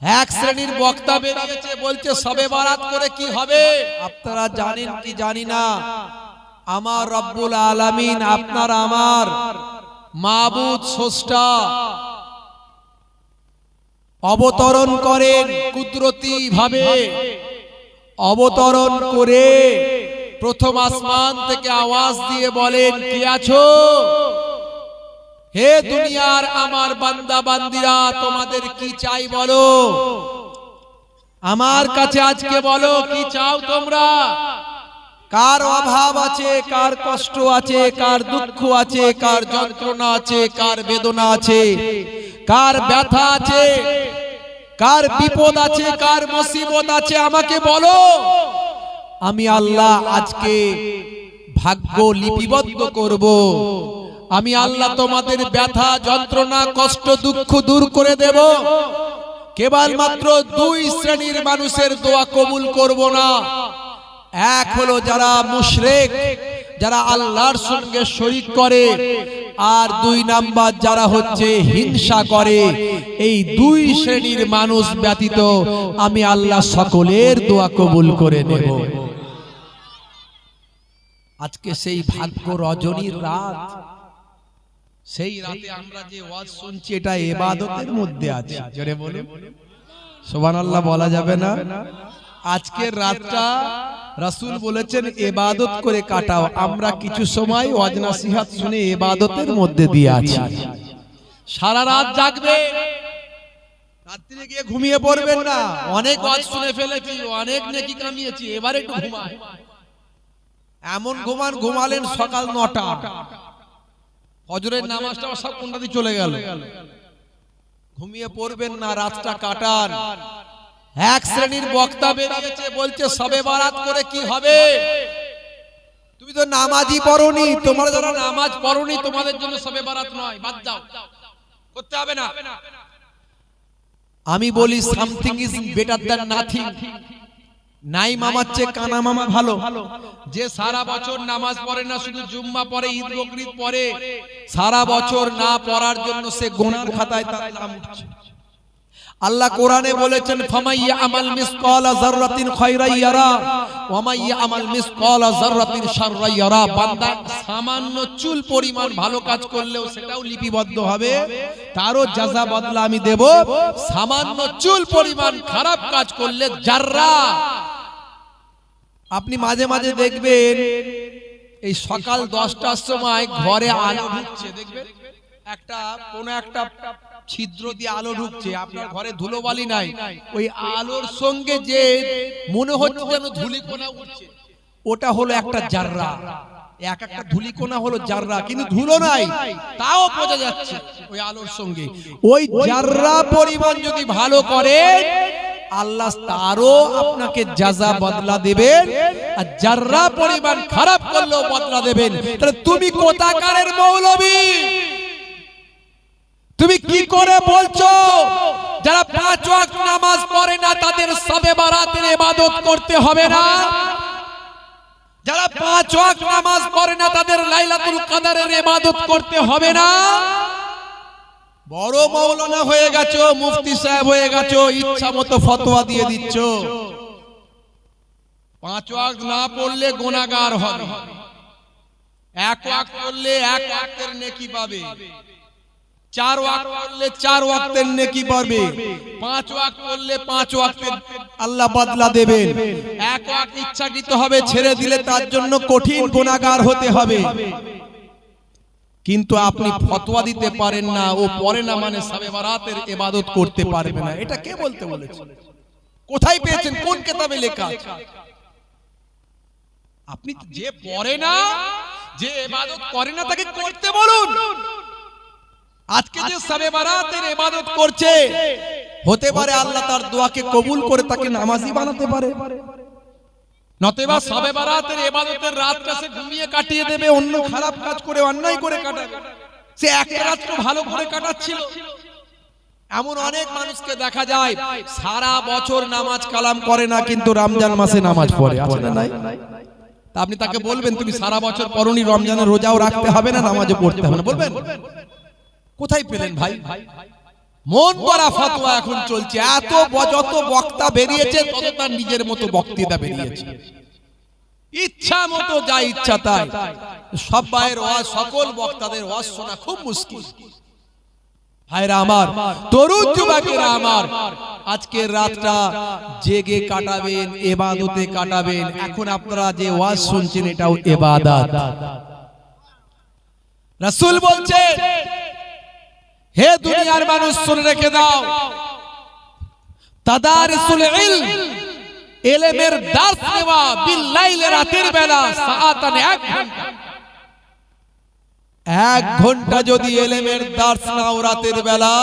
এক শ্রেণীর বক্তা বেরিয়েছে, বলছে শবে বারাত করে কি হবে। আপনারা জানেন কি জানি না, আমার রব্বুল আলামিন আপনার আমার মাবুদ স্রষ্টা অবতরণ করেন কুদরতি ভাবে, অবতরণ করে প্রথম আসমান থেকে আওয়াজ দিয়ে বলেন, কে আছো? হে দুনিয়ার আমার বান্দা বান্দিরা, তোমাদের কি চাই বলো, আমার কাছে আজকে বলো কি চাও তোমরা। কার অভাব আছে, কার কষ্ট আছে, কার দুঃখ আছে, কার যন্ত্রণা আছে, কার বেদনা আছে, কার ব্যথা আছে, কার বিপদ আছে, কার মুসিবত আছে, আমাকে বলো। আমি আল্লাহ আজকে ভাগ্য লিপিবদ্ধ করব। আমি আল্লাহ তোমাদের ব্যথা যন্ত্রণা কষ্ট দুঃখ দূর করে দেব। কেবলমাত্র দুই শ্রেণীর মানুষের দোয়া কবুল করব না। এক হলো যারা মুশরিক, যারা আল্লাহর সঙ্গে শরীক করে, আর দুই নাম্বার যারা হচ্ছে হিংসা করে। এই দুই শ্রেণীর মানুষ ব্যতীত আমি আল্লাহ সকলের দোয়া কবুল করে নেব। আজকে সেই ভাগ্য রজনীর রাত, সেই রাতে আমরা যে ওয়াজ শুনছি এটা ইবাদতের মধ্যে আছে। জোরে বলুন সুবহানাল্লাহ, বলা যাবে না? আজকের রাতটা রাসূল বলেছেন ইবাদত করে কাটাও। আমরা কিছু সময় ওয়াজ নসিহত শুনে ইবাদতের মধ্যে দিয়ে আছি। সারা রাত জাগবে, রাত্রে গিয়ে ঘুমিয়ে পড়বেন না। অনেক ওয়াজ শুনে ফেলেছি, অনেক নেকি কামিয়েছি, এবারে একটু ঘুমাই। এমন ঘুমালেন সকাল 9টা, ফজরের নামাজটা সব কোনটাতে চলে গেল। ঘুমিয়ে পড়বেন না, রাতটা কাটান। এক শ্রেণীর বক্তা বেরিয়েছে, বলছে শবে বারাত করে কি হবে। তুমি তো নামাজই পড়োনি, তোমরা যারা নামাজ পড়োনি তোমাদের জন্য শবে বারাত নয়, বাদ দাও, করতে হবে না। আমি বলি something is better than nothing. নাই মামার চেয়ে কানা মামা ভালো। যে সারা বছর নামাজ পড়ে না, শুধু জুম্মা পড়ে, ঈদ বকরিদ পড়ে, সারা বছর না পড়ার জন্য সে গুনার খাতায় তার নাম উঠছে। আল্লাহ কোরআনে বলেছেন, ফামাইয়া আমাল মিসকালা যাররাতিন খায়রান ইয়ারা ওয়া মাইয়া আমাল মিসকালা যাররাতিন শাররান ইয়ারা। বান্দা সামান্য চুল পরিমাণ ভালো কাজ করলেও সেটাও লিপিবদ্ধ হবে, তারও জাযা বদলা আমি দেব। সামান্য চুল পরিমাণ খারাপ কাজ করলে জাররা। আপনি মাঝে মাঝে দেখবেন এই সকাল 10টার সময় ঘরে আলো ঢুকছে, দেখবেন কোন একটা ছিদ্র দিয়ে আলো ঢুকছে, আপনার ঘরে ধুলোবালি নাই, ওই আলোর সঙ্গে যে মনে হচ্ছে যেন ধূলিকণা উঠছে, ওটা হলো একটা জাররা। একটা ধূলিকণা হলো জাররা, কিন্তু ধুলো নাই, তাও বোঝা যাচ্ছে ওই আলোর সঙ্গে। ওই জাররা পরিমাণ যদি ভালো করে আল্লাহ তারও আপনাকে জাযা বদলা দেবেন, আর জাররা পরিমাণ খারাপ করলেও বদলা দেবেন। তাহলে তুমি কোথাকারের মৌলবী? তুমি কি করে বলছো যারা 5 ওয়াক্ত নামাজ পড়ে না তাদের শবে বারাতের ইবাদত করতে হবে না? যারা 5 ওয়াক্ত নামাজ পড়ে না তাদের লাইলাতুল কদরের ইবাদত করতে হবে না? বড় মাওলানা হয়ে গেছো, মুফতি সাহেব হয়ে গেছো, ইচ্ছা মতো ফতোয়া দিয়ে দিচ্ছ। 5 ওয়াক্ত না পড়লে গুনাহগার হবে, 1 ওয়াক্ত পড়লে 1 ওয়াক্তের নেকি পাবে, 4 ওয়াক্ত পড়লে 4 ওয়াক্তের নেকি পাবে, 5 ওয়াক্ত পড়লে 5 ওয়াক্তের আল্লাহ বদলা দেবেন। 1 ওয়াক্ত ইচ্ছাকৃত হবে ছেড়ে দিলে তার জন্য কঠিন গুনাহগার হতে হবে। কিন্তু আপনি ফতোয়া দিতে পারেন না, ও পড়ে না মানে শবে বারাতের ইবাদত করতে পারবে না। এটা কে বলতে বলেছে? কোথায় পেয়েছেন? কোন কিতাবে লেখা আছে? আপনি যে পড়ে না, যে ইবাদত করে না তাকে করতে বলুন। আজকে যে শবে বারাতের ইবাদত করছে, হতে পারে আল্লাহ তার দোয়াকে কবুল করে তাকে নামাজি বানাতে পারে, নতুবা শবে বারাতের ইবাদতের রাতটা সে ঘুমিয়ে কাটিয়ে দেবে, অন্য খারাপ কাজ করে অন্যায় করে কাটাবে। সে একটা রাত ভালো করে কাটাচ্ছিল। এমন অনেক মানুষকে দেখা যায় সারা বছর নামাজ কালাম করে না, কিন্তু রমজান মাসে নামাজ পড়ে, আছে না নাই? তা আপনি তাকে বলবেন তুমি সারা বছর পড়নি, রমজানের রোজাও রাখতে হবে না, নামাজও পড়তে হবে না, বলবেন? কোথায় পেলেন ভাই? মন করা ফতোয়া এখন চলছে। যত বক্তা বেরিয়েছে তত তার নিজের মতো বক্তৃতা বেরিয়েছে, ইচ্ছা মতো যা ইচ্ছা তাই। সবাইয়ের ওয়াজ, সকল বক্তাদের ওয়াজ শোনা খুব মুশকিল। ভাইরা আমার, তরুণ যুবকেরা আমার, আজকের রাতটা জেগে কাটাবেন, ইবাদতে কাটাবেন। এখন আপনারা যে ওয়াজ শুনছেন এটাও ইবাদত। রাসূল বলছেন, হে দুনিয়ার মানুষ শুনে রেখে দাও, তাদারুসুল ইলম, ইলমের দার্স নেওয়া, বিল লাইল, রাতের বেলা, সাআতান, 1 ঘন্টা যদি ইলমের দার্স নাও রাতের বেলা,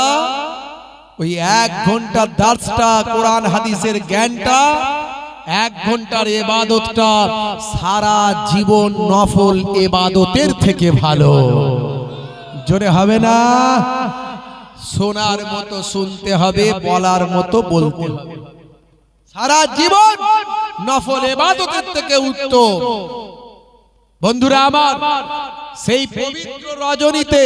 ওই 1 ঘন্টার দার্সটা, কোরআন হাদিসের জ্ঞানটা, 1 ঘন্টার ইবাদতটা সারা জীবন নফল ইবাদতের থেকে ভালো। জোরে হবে না? শোনার মতো শুনতে হবে, বলার মতো বলতে হবে। সারা জীবন নফল ইবাদতের থেকে উত্তম। বন্ধুরা আমার, সেই পবিত্র রজনীতে,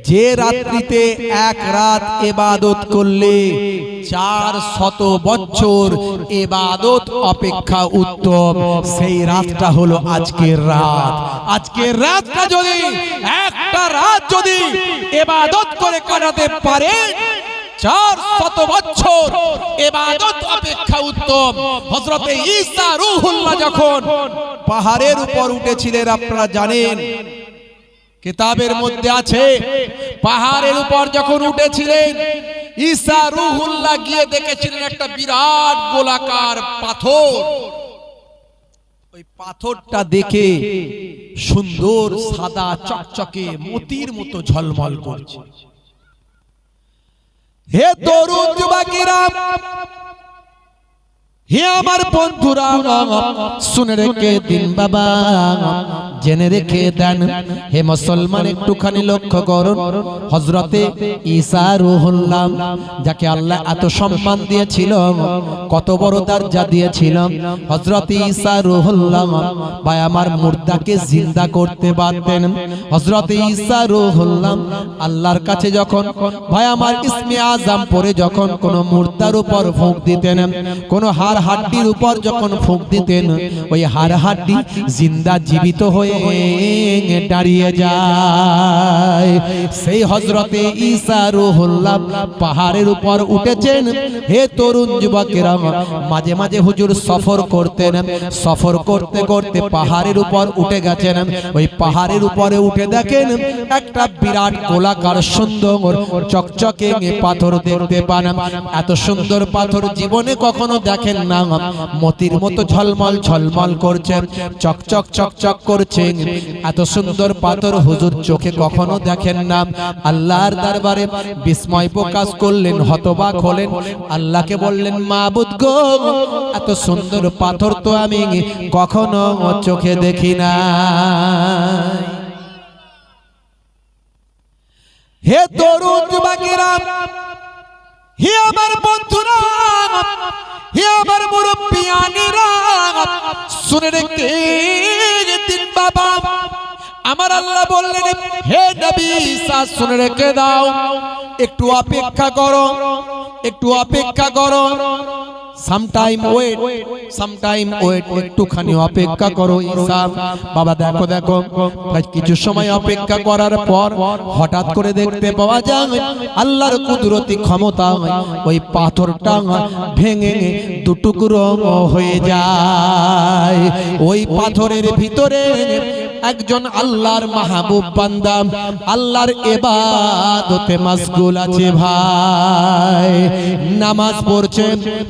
যে রাত্রিতে 1 রাত ইবাদত করলে 400 বছর ইবাদত অপেক্ষা উত্তম, সেই রাতটা হলো আজকের রাত। আজকের রাতটা যদি, একটা রাত যদি ইবাদত করে কাটাতে পারে, 400 বছর ইবাদত অপেক্ষা উত্তম। হযরতে ঈসা রূহুল্লাহ যখন পাহাড়ের উপর উঠেছিলেন, আপনারা জানেন, কিতাবের মধ্যে আছে, পাহাড়ের উপর যখন উঠেছিলেন ঈসা রূহুল্লাহ গিয়ে দেখেছিলেন একটা বিরাট গোলাকার পাথর। ওই পাথরটা দেখে সুন্দর সাদা চকচকে মতির মতো ঝলমল করছে। হে তরুণ যুবকেরা, হে আমার বন্ধুরা, শুনে রেখে দিন বাবা, জেনে রেখে দেন। হে মুসলমান, একটুখানি লক্ষ্য করুন, হযরতে ঈসা রূহুল্লাহ, যাকে আল্লাহ এত সম্মান দিয়েছিল, কত বড় দরজা দিয়েছিল, হযরতে ঈসা রূহুল্লাহ ভাই আমার মুর্দাকে জিন্দা করতে পারতেন। হযরতে ঈসা রূহুল্লাহ আল্লাহর কাছে যখন ভাই আমার ইসমে আজম পড়ে যখন কোন মুর্দার উপর ফুঁক দিতেন, কোন হাড়ির উপর যখন ফুঁক দিতেন, ওই হাড়ি জিন্দা জীবিত হয়ে দাঁড়িয়ে যায়। সেই হযরতে ঈসা রূহুল্লাহ পাহাড়ের উপর উঠেছেন। হে তরুণ যুবকেরা, মাঝে মাঝে হুজুর সফর করতেন, সফর করতে করতে পাহাড়ের উপর উঠে গেছেন। ওই পাহাড়ের উপরে উঠে দেখেন একটা বিরাট গোলাকার সুন্দর চকচকে পাথর দেখতে পান। এত সুন্দর পাথর জীবনে কখনো দেখেন না, মতির মতো ঝলমল ঝলমল করছে, চকচক চকচক করছে। এত সুন্দর পাথর হুজুর চোখে কখনো দেখেন না। আল্লাহর দরবারে বিস্ময় প্রকাশ করলেন, হতবাক হলেন, আল্লাহকে বললেন, মাবুদ গো, এত সুন্দর পাথর তো আমি কখনো চোখে দেখি না। হে তরুণ যুবকেরা, হে আমার বন্ধুরা, হে আমার মুরব্বিয়ানেরা, শুনে রেখে দিন বাবা, আমার আল্লাহ বললেন, হে নবী ঈসা, শুনে রেখে দাও, একটু অপেক্ষা করো, একটু অপেক্ষা করো, সামটাইম ওয়েট, একটুখানি অপেক্ষা করো ঈসা। বাবা দেখো দেখো, কিছু সময় অপেক্ষা করার পর হঠাৎ করে দেখতে পাওয়া যায় আল্লাহর কুদরতি ক্ষমতা, ওই পাথরটা ভেঙে দুটুকরো হয়ে যায়। ওই পাথরের ভিতরে একজন আল্লাহর মাহবুব বান্দা আল্লাহর ইবাদতে মাশগুল আছে ভাই, নামাজ পড়ছে,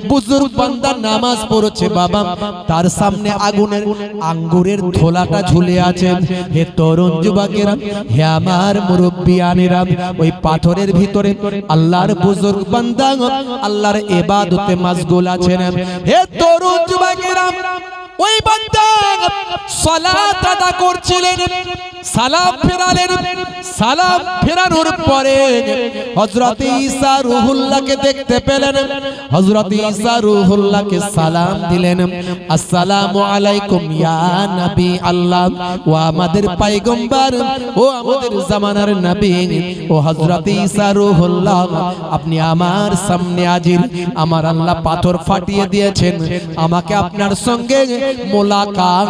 বুজুর্গ বান্দা নামাজ পড়ছে বাবা, তার সামনে আগুনের আঙ্গুরের থোলাটা ঝুলে আছে। হে তরুণ যুবকেরা, হে আমার মুরব্বিয়ানেরা, ওই পাথরের ভিতরে আল্লাহর বুজুর্গ বান্দা আল্লাহর ইবাদতে মাশগুল আছেন। হে তরুণ যুবকেরা, ওই বান্দা সালাত আদা করছিলেন, সালাম ফেরালেন। সালাম ফেরানোর পরে হযরত ঈসা রূহুল্লাহকে দেখতে পেলেন। হযরত ঈসা রূহুল্লাহকে সালাম দিলেন, আসসালামু আলাইকুম ইয়া নবী আল্লাহ, ও আমাদের পয়গম্বর, ও আমাদের জামানার নবী, ও হযরত ঈসা রূহুল্লাহ, আপনি আমার সামনে হাজির। আমার আল্লাহ পাথর ফাটিয়ে দিয়েছেন, আমাকে আপনার সঙ্গে মোলাকাত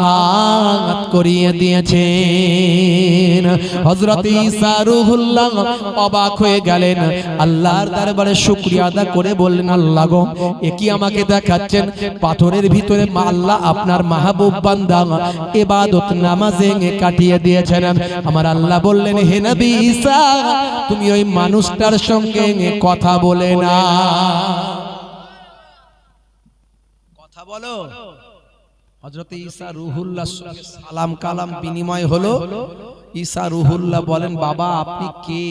করিয়ে দিয়েছেন। হযরত ঈসা রূহুল্লাহ অবাক হয়ে গেলেন, আল্লাহর দরবারে শুকরিয়া আদায় করে বললেন, আল্লাহ গো, এ কি আমাকে দেখাচ্ছেন? পাথরের ভিতরে আল্লাহ আপনার মাহবুব বান্দা ইবাদত নামাজে কাটিয়ে দিয়েছেন। আমার আল্লাহ বললেন, হে নবী ঈসা, তুমি ওই মানুষটার সঙ্গে কথা বলে না, কথা বলো। হযরত ঈসা রূহুল্লাহর সঙ্গে সালাম কালাম বিনিময় হলো। ঈসা রূহুল্লাহ বলেন, বাবা আপনি কে?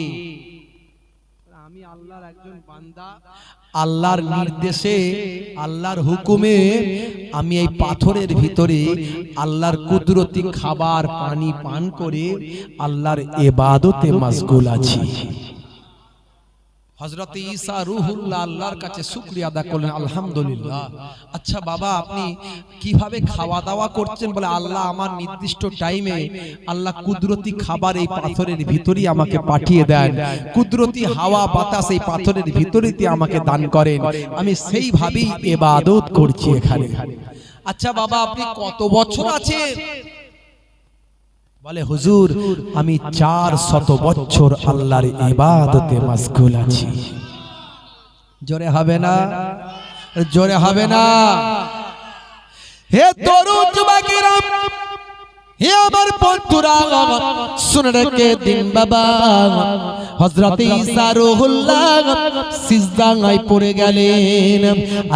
আমি আল্লাহর একজন বান্দা, আল্লাহর নির্দেশে, আল্লাহর হুকুমে আমি এই পাথরের ভিতরে আল্লাহর কুদরতি খাবার পানি পান করে আল্লাহর ইবাদতে মশগুল আছি। হযরত ঈসা রূহুল্লাহ আল্লাহর কাছে শুকরিয়া আদা করলেন, আলহামদুলিল্লাহ। আচ্ছা বাবা, আপনি কিভাবে খাওয়া দাওয়া করছেন? বলে, আল্লাহ আমার নির্দিষ্ট টাইমে আল্লাহ কুদরতি খাবার এই পাথরের ভিতরেই আমাকে পাঠিয়ে দেন, কুদরতি হাওয়া বাতাস এই পাথরের ভিতরেই আমাকে দান করেন, আমি সেইভাবেই ইবাদত করছি এখানে। আচ্ছা বাবা, আপনি কত বছর আছেন? বলে, হুজুর আমি 400 বছর আল্লাহর ইবাদতে মশগুল আছি। জোরে হবে না? জোরে হবে না? হে তরুণ যুবকেরা, হে আমার বন্ধুরা, শুনে রেখে দিন বাবা, হযরত ঈসা রূহুল্লাহ সিজদায় পড়ে গেলেন।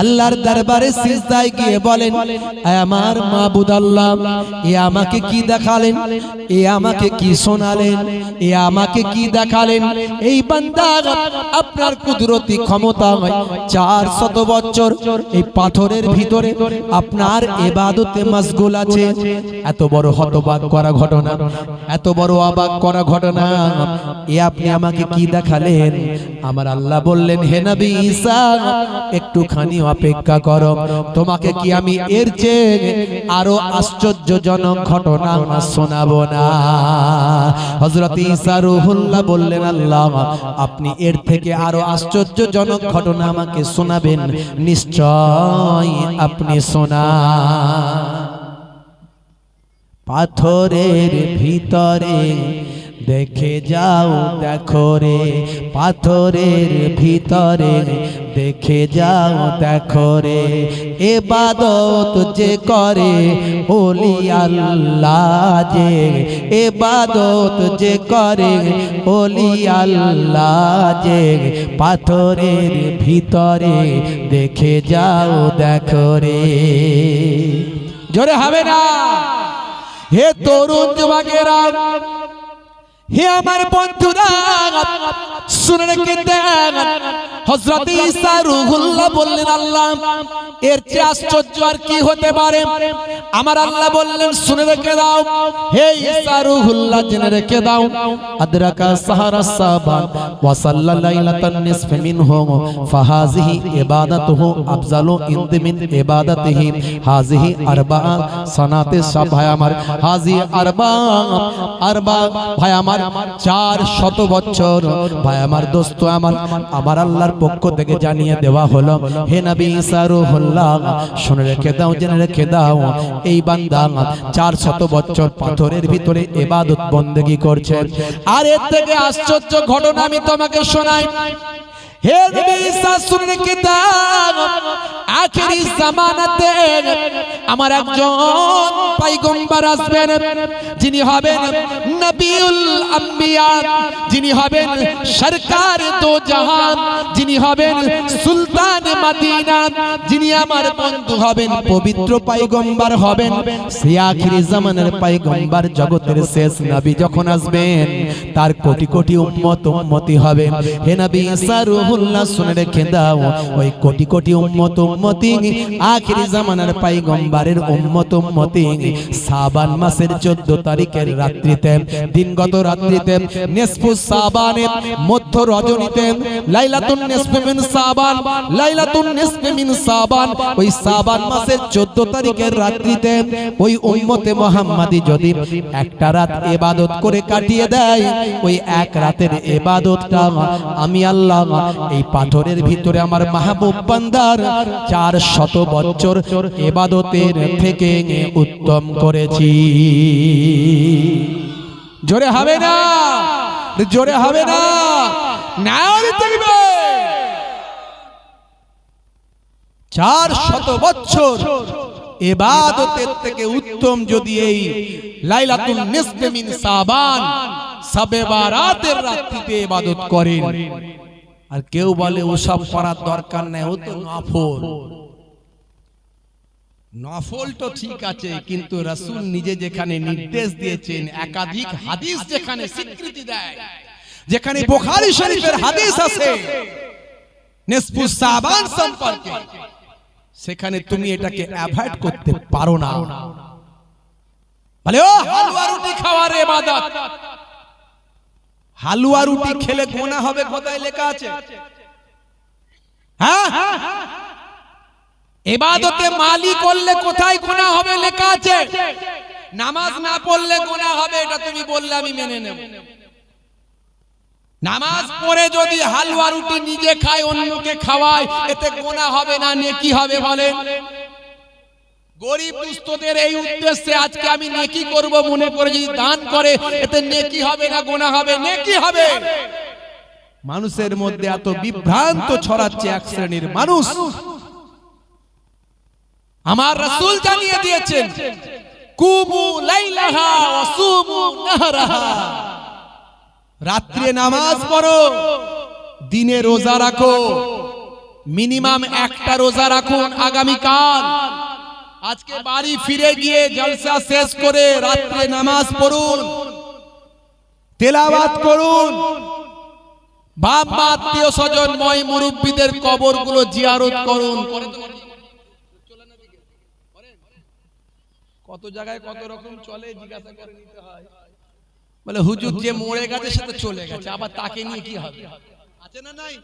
আল্লাহর দরবারে সিজদায় গিয়ে বলেন, আমার মাবুদ আল্লাহ, এ আমাকে কি দেখালেন? এ আমাকে কি শোনালেন? এ আমাকে কি দেখালেন? এই বান্দা আপনার কুদরতি ক্ষমতায় 400 বছর এই পাথরের ভিতরে আপনার ইবাদতে মশগুল আছে। এত বড় হতবাক করা ঘটনা, এত বড় অবাক করা ঘটনা, এ আপনি আমাকে কি দেখালেন? আমার আল্লাহ বললেন, হে নবী ঈসা, একটুখানি অপেক্ষা করো, তোমাকে কি আমি এর চেয়ে আরো আশ্চর্যজনক ঘটনা শোনাবো না? হযরত ঈসা রূহুল্লাহ বললেন, আল্লাহ আপনি এর থেকে আরো আশ্চর্যজনক ঘটনা আমাকে শোনাবেন, নিশ্চয় আপনি শোনান। পাথরের ভিতরে দেখে যাও, দেখো রে, পাথরের ভিতরে দেখে যাও, দেখো রে, ইবাদত যে করে ওলি আল্লাহ, যে ইবাদত যে করে ওলি আল্লাহ, যে পাথরের ভিতরে দেখে যাও, দেখো রে। জোরে হবে না? হে তরুণ যুবকেরা, হে আমার বন্ধুরা, শুনে রেখে দেন, হযরত ঈসা রূহুল্লাহ বললেন, আল্লাহ এর চেয়ে আশ্চর্য আর কি হতে পারে? আমার আল্লাহ বললেন, শুনে রেখে দাও, হে ঈসা রূহুল্লাহ জেনে রেখে দাও, আদরাকা সাহারা সাবান ওয়া সাল্লা লাইলাতান নিসফি মিনহু ফাহাযিহি ইবাদাতুহু আফজালু ইনদি মিন ইবাদাতিহি হাযিহি আরবা সানাতে সব ভাই আমার, হাযি আরবা ভাই আমার 400 বছর ভাই আমার, দোস্ত আমার, আমার আল্লাহর পক্ষ থেকে জানিয়ে দেওয়া হলো, হে নবী ঈসা রূহুল্লাহ শুনে রেখে দাও, জেনে রেখে দাও, এই বান্দা 400 বছর পাথরের ভিতরে ইবাদত বন্দেগী করছে। আর এর থেকে আশ্চর্য ঘটনা আমি তোমাকে শোনাই। হে নবী ঈসা শুনে রেখে দাও, আখেরি জামানাতে আমার একজন পয়গম্বর আসবেন, যিনি হবেন নবিউল আম্বিয়া, যিনি হবেন সরকার দো জাহান, যিনি হবেন সুলতান মাদিনা, যিনি আমার বন্ধু হবেন, পবিত্র পয়গম্বর হবেন, সে আখিরি জামানের পয়গম্বর, জগতের শেষ নবী যখন আসবেন তার কোটি কোটি উম্মত উম্মতি হবে। হে নবী ঈসা রূহুল্লাহ শুনে রেখে দাও, ওই কোটি কোটি উম্মত উম্মতি আখিরি জামানের পয়গম্বরের উম্মত উম্মতি শাবান মাসের 14 তারিখের রাত্রিতে, দিনগত রাত্রিতে, নিসফু শাবানের মধ্য রজনীতে, লাইলাতুন নিসফি মিন শাবান, লাইলাতুন নিসফি মিন শাবান, ওই শাবান মাসের 14 তারিখের রাত্রিতে ওই উম্মতে মুহাম্মাদি যদি একটা রাত ইবাদত করে কাটিয়ে দেয়, ওই এক রাতের ইবাদতটা আমি আল্লাহ এই পাথরের ভিতরে আমার মাহবুব বান্দার 400 বছর ইবাদতের থেকে উত্তম করেছি। জোরে হবে না, জোরে হবে না, নারে তাকবীর। 400 বছর ইবাদতের থেকে উত্তম যদি এই লাইলাতুল নিসফি মিন শাবান, শবে বারাতের রাত্রিতে ইবাদত করেন। আর কেউ বলে ওসব করার দরকার নেই, ও তো নফল। নফল তো ঠিক আছে, কিন্তু রাসূল নিজে যেখানে নির্দেশ দিয়েছেন, একাধিক হাদিস যেখানে স্বীকৃতি দেয়, যেখানে বুখারী শরীফের হাদিস আছে নিসফু শাবান সম্পর্কে, সেখানে তুমি এটাকে অ্যাভয়েড করতে পারো না। বলে ও হালুয়া রুটি খাওয়ার ইবাদত, হালুয়া রুটি খেলে গুনাহ হবে, কোথায় লেখা আছে? হ্যাঁ, ইবাদতে মালি করলে কোথায় গুনাহ হবে লেখা আছে? নামাজ না পড়লে গুনাহ হবে, এটা তুমি বললে আমি মেনে নেব। নামাজ পড়ে যদি হালুয়া রুটি নিজে খায়, অন্যকে খাওয়ায়, এতে গুনাহ হবে না নেকি হবে বলেন? গরিব দুস্থদের এই উদ্দেশ্যে আজকে আমি নেকি করব মনে করে যদি দান করে, এতে নেকি হবে না গুনাহ হবে? নেকি হবে। মানুষের মধ্যে এত বিভ্রান্ত ছড়াচ্ছে এক শ্রেণীর মানুষ। আমার রাসূল জানিয়ে দিয়েছেন, কুমু লাইলাহা ওয়া সুমু নাহরাহা, রাত্রে নামাজ পড়ো, দিনে রোজা রাখো, মিনিমাম একটা রোজা রাখুন আগামীকাল। আজকে বাড়ি ফিরে গিয়ে জলসা শেষ করে রাত্রে নামাজ পড়ুন, তেলাওয়াত করুন, বাপ মা আত্মীয় স্বজন ময় মুরব্বীদের কবরগুলো জিয়ারত করুন। কত জায়গায় কত রকম চলে, জিজ্ঞাসা করে নিতে হয়। বলে হুজুর যে মরে গেছে সে তো চলে গেছে, আবার তাকে নিয়ে কি হবে? আছে না নাই?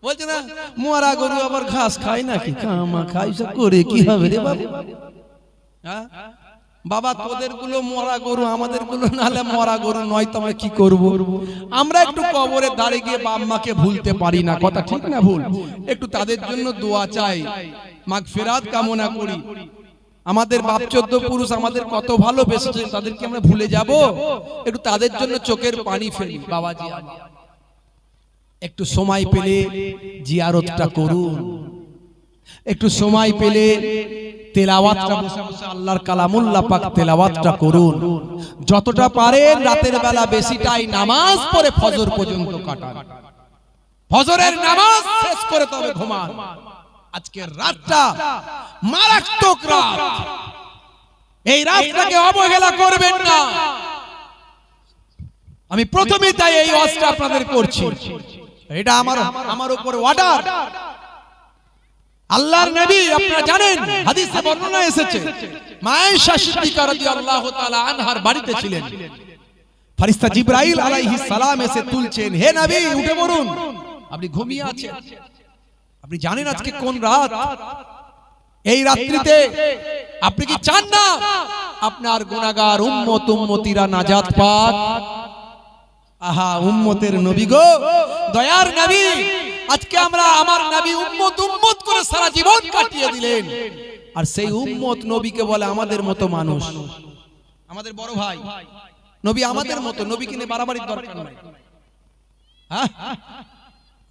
বলছে না মরা গরু আবার ঘাস খায় নাকি, কামা খাই, সব করে কি হবে রে বাবা? হ্যাঁ বাবা, তোদের গুলো মরা গরু, আমাদের গুলো নালে মরা গরু নয়, তো আমরা কি করব? আমরা একটু কবরে দাঁড়িয়ে গিয়ে বাপ মাকে ভুলতে পারি না, কথা ঠিক না ভুল? একটু তাদের জন্য দোয়া চাই, মাগফিরাত কামনা করি। আমাদের বাপ 14 পুরুষ আমাদের কত ভালোবেসেছেন, তাদেরকে আমরা ভুলে যাব? একটু তাদের জন্য চোখের পানি ফেলি। বাবাজি একটু সময় পেলে জিয়ারতটা করুন, একটু সময় পেলে তেলাওয়াতটা বসে বসে আল্লাহর কালামুল্লাহ পাক তেলাওয়াতটা করুন। যতটা পারেন রাতের বেলা বেশিটাই নামাজ পড়ে ফজর পর্যন্ত কাটান। ফজরের নামাজ শেষ করে তবে ঘুমান। আজকের রাতটা মারাত্মক রাত, এই রাতটাকে অবহেলা করবেন না। আমি প্রথমেই তাই এই ওয়াজটা আপনাদের করছি, এটা আমার উপর অর্ডার। আল্লাহর নবী আপনারা জানেন, হাদিসে বর্ণনা এসেছে, মা আয়েশা সিদ্দিকা রাদিয়াল্লাহু তাআলা আনহার বাড়িতে ছিলেন। ফেরেশতা জিবরাইল আলাইহিস সালাম এসে তুলছেন, হে নবী উঠে পড়ুন, আপনি ঘুমিয়ে আছেন। আপনি জানেন আজকে কোন রাত? এই রাত্রিতে আপনি কি চান না আপনার গুনাহগার উম্মত উম্মতিরা নাজাত পাক? আহা উম্মতের নবী গো, দয়ার নবী, আজকে আমরা আমার নবী উম্মত উম্মত করে সারা জীবন কাটিয়ে দিলেন, আর সেই উম্মত নবীকে বলে আমাদের মতো মানুষ, আমাদের বড় ভাই। নবী আমাদের মতো, নবী কিনে বাড়াবাড়ির দরকার নাই।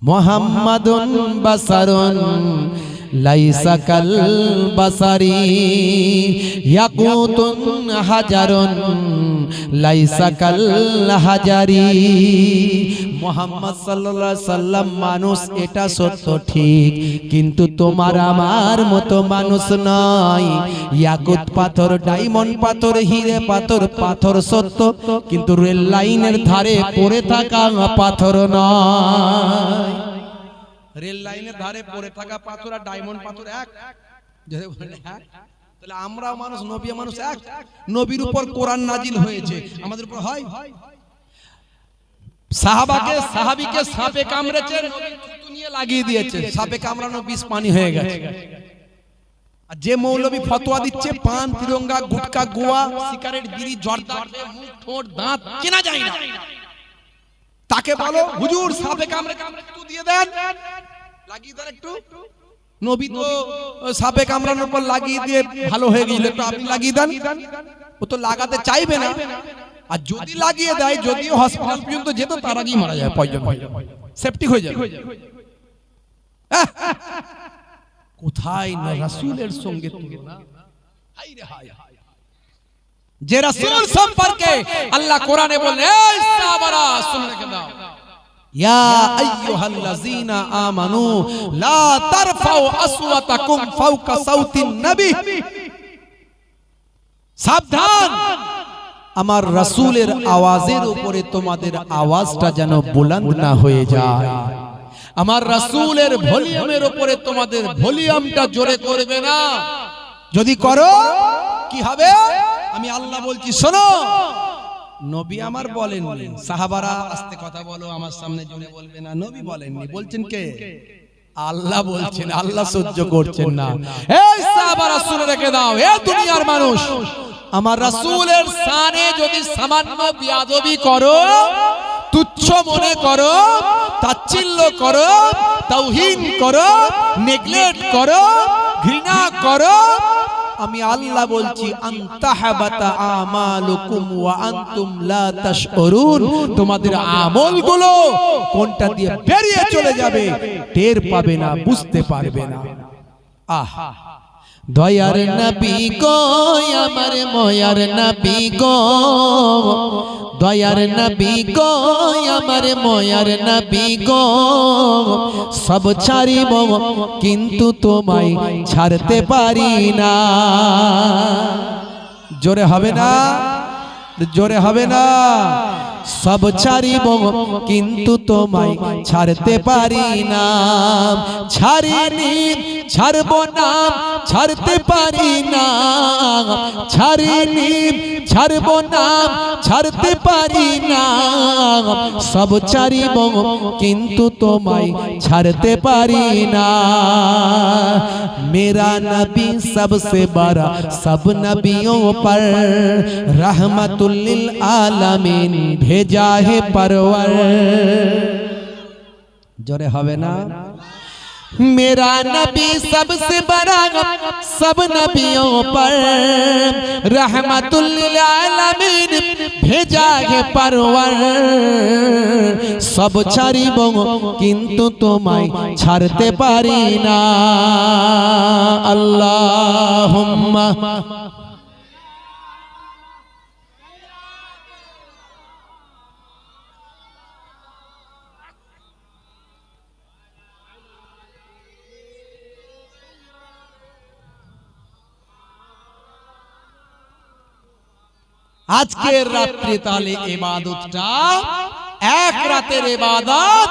মুহাম্মাদুন বাসারুন লাইসা কাল বাসারি ইয়াকুতুন হাজারুন লাইসা কাল হাজারি। মুহাম্মদ সাল্লাল্লাহু আলাইহি সাল্লাম মানুষ, এটা সত্য ঠিক, কিন্তু তোমার আমার মতো মানুষ নয়। ইয়াকুত পাথর, ডায়মন্ড পাথর, হিরে পাথর, পাথর সত্য, কিন্তু রেল লাইনের ধারে পড়ে থাকা পাথর নয়। রেল লাইনের ধারে পড়ে থাকা পাথর আর ডায়মন্ড পাথর এক? যদি বলেন এক, তাহলে আমরাও মানুষ, নবী মানুষ এক। নবীর উপর কোরআন নাজিল হয়েছে, আমাদের উপর হয়? সাহাবীকে সাপে কামড়েছে, নবী থুতু নিয়ে লাগিয়ে দিয়েছে, সাপে কামড়ানো বিষ পানি হয়ে গেছে। আর যে মৌলবী ফতোয়া দিচ্ছে পান, তিরঙ্গা, গুটকা, গোয়া, সিগারেট, বিড়ি, জর্দা মুখ, ঠোঁট, দাঁত কেনা যায় না, তাকে বলো হুজুর সাপে কামড়ে থুতু দিয়ে দেন, লাগিয়ে দেন একটু। নবী তো সাপে কামড়ানোর পর লাগিয়ে দিয়ে ভালো হয়ে গেল, একটু আপনি লাগিয়ে দেন। ও তো লাগাতে চাইবে না, আর যদি লাগিয়ে দেয়, যদিও হসপিটাল পর্যন্ত যেত, তার আগেই মারা যায়, পয়জন সেপটিক হয়ে যাবে। কোথায় না রাসূলের সঙ্গে তুলনা! যে রাসূল সম্পর্কে আল্লাহ কোরআনে বলেন, এই সাহাবারা শুনে রেখে দাও, ইয়া আইয়ুহাল্লাযীনা আমানু লা তারফাউ আসওয়াতাকুম ফাওকা সাউতিন নবী। সাবধান, আমার রাসূলের আওয়াজের উপরে তোমাদের আওয়াজটা যেন বুলন্দ না হয়ে যায়। আমার রাসূলের ভলিউমের উপরে তোমাদের ভলিউমটা জোরে করবে না। যদি করো কি হবে? আমি আল্লাহ বলছি, শোনো। নবী আমার বলেননি, সাহাবারা আস্তে কথা বলো, আমার সামনে জোরে বলবে না, নবী বলেননি। বলছেন কে? আল্লাহ বলছেন। আল্লাহ সহ্য করছেন না। এই সাহাবারা শুনে রেখে দাও, এ দুনিয়ার মানুষ, আমার রাসূলের শানে যদি সামান্য বেয়াদবি করো, তুচ্ছ মনে করো, তাচ্ছিল্য করো, তাওহীন করো, নেগলেক্ট করো, ঘৃণা করো, আমি আল্লাহ বলছি, আনতাহাবাতা আমালুকুম ওয়া আনতুম লা তাশউরুন, তোমাদের আমলগুলো কোনটা দিয়ে বেরিয়ে চলে যাবে টের পাবে না, বুঝতে পারবে না। আহা, দয়ার নবী গো, আমার ময়ার নবী গো, দয়ার নবী গো, আমার ময়ার নবী গো, সব ছাড়িব কিন্তু তোমায় ছাড়তে পারি না। জোরে হবে না? জোরে হবে না? সব ছাড়িব কিন্তু তোমায় ছাড়তে পারি না। ছাড়িনি, ছাড়বো না, ছাড়তে পারি না। ছাড়িনি, ছাড়বো না, ছাড়তে পারি না। সব ছাড়িব কিন্তু তোমায় ছাড়তে পারি না। मेरा नबी सबसे बड़ा सब नबियों पर रहमतुल लिल आलमीन भेजा है परवर। जोरे हवे ना? मेरा नबी सबसे बड़ा सब नबियों पर रहमतुल लिल आलमीन भेजा है परवर। सब ছাড়িব কিন্তু তোমায় ছাড়তে পারি না। আল্লাহুম্মা আজকের রাত্রে তাহলে ইবাদতটা এক রাতের ইবাদত,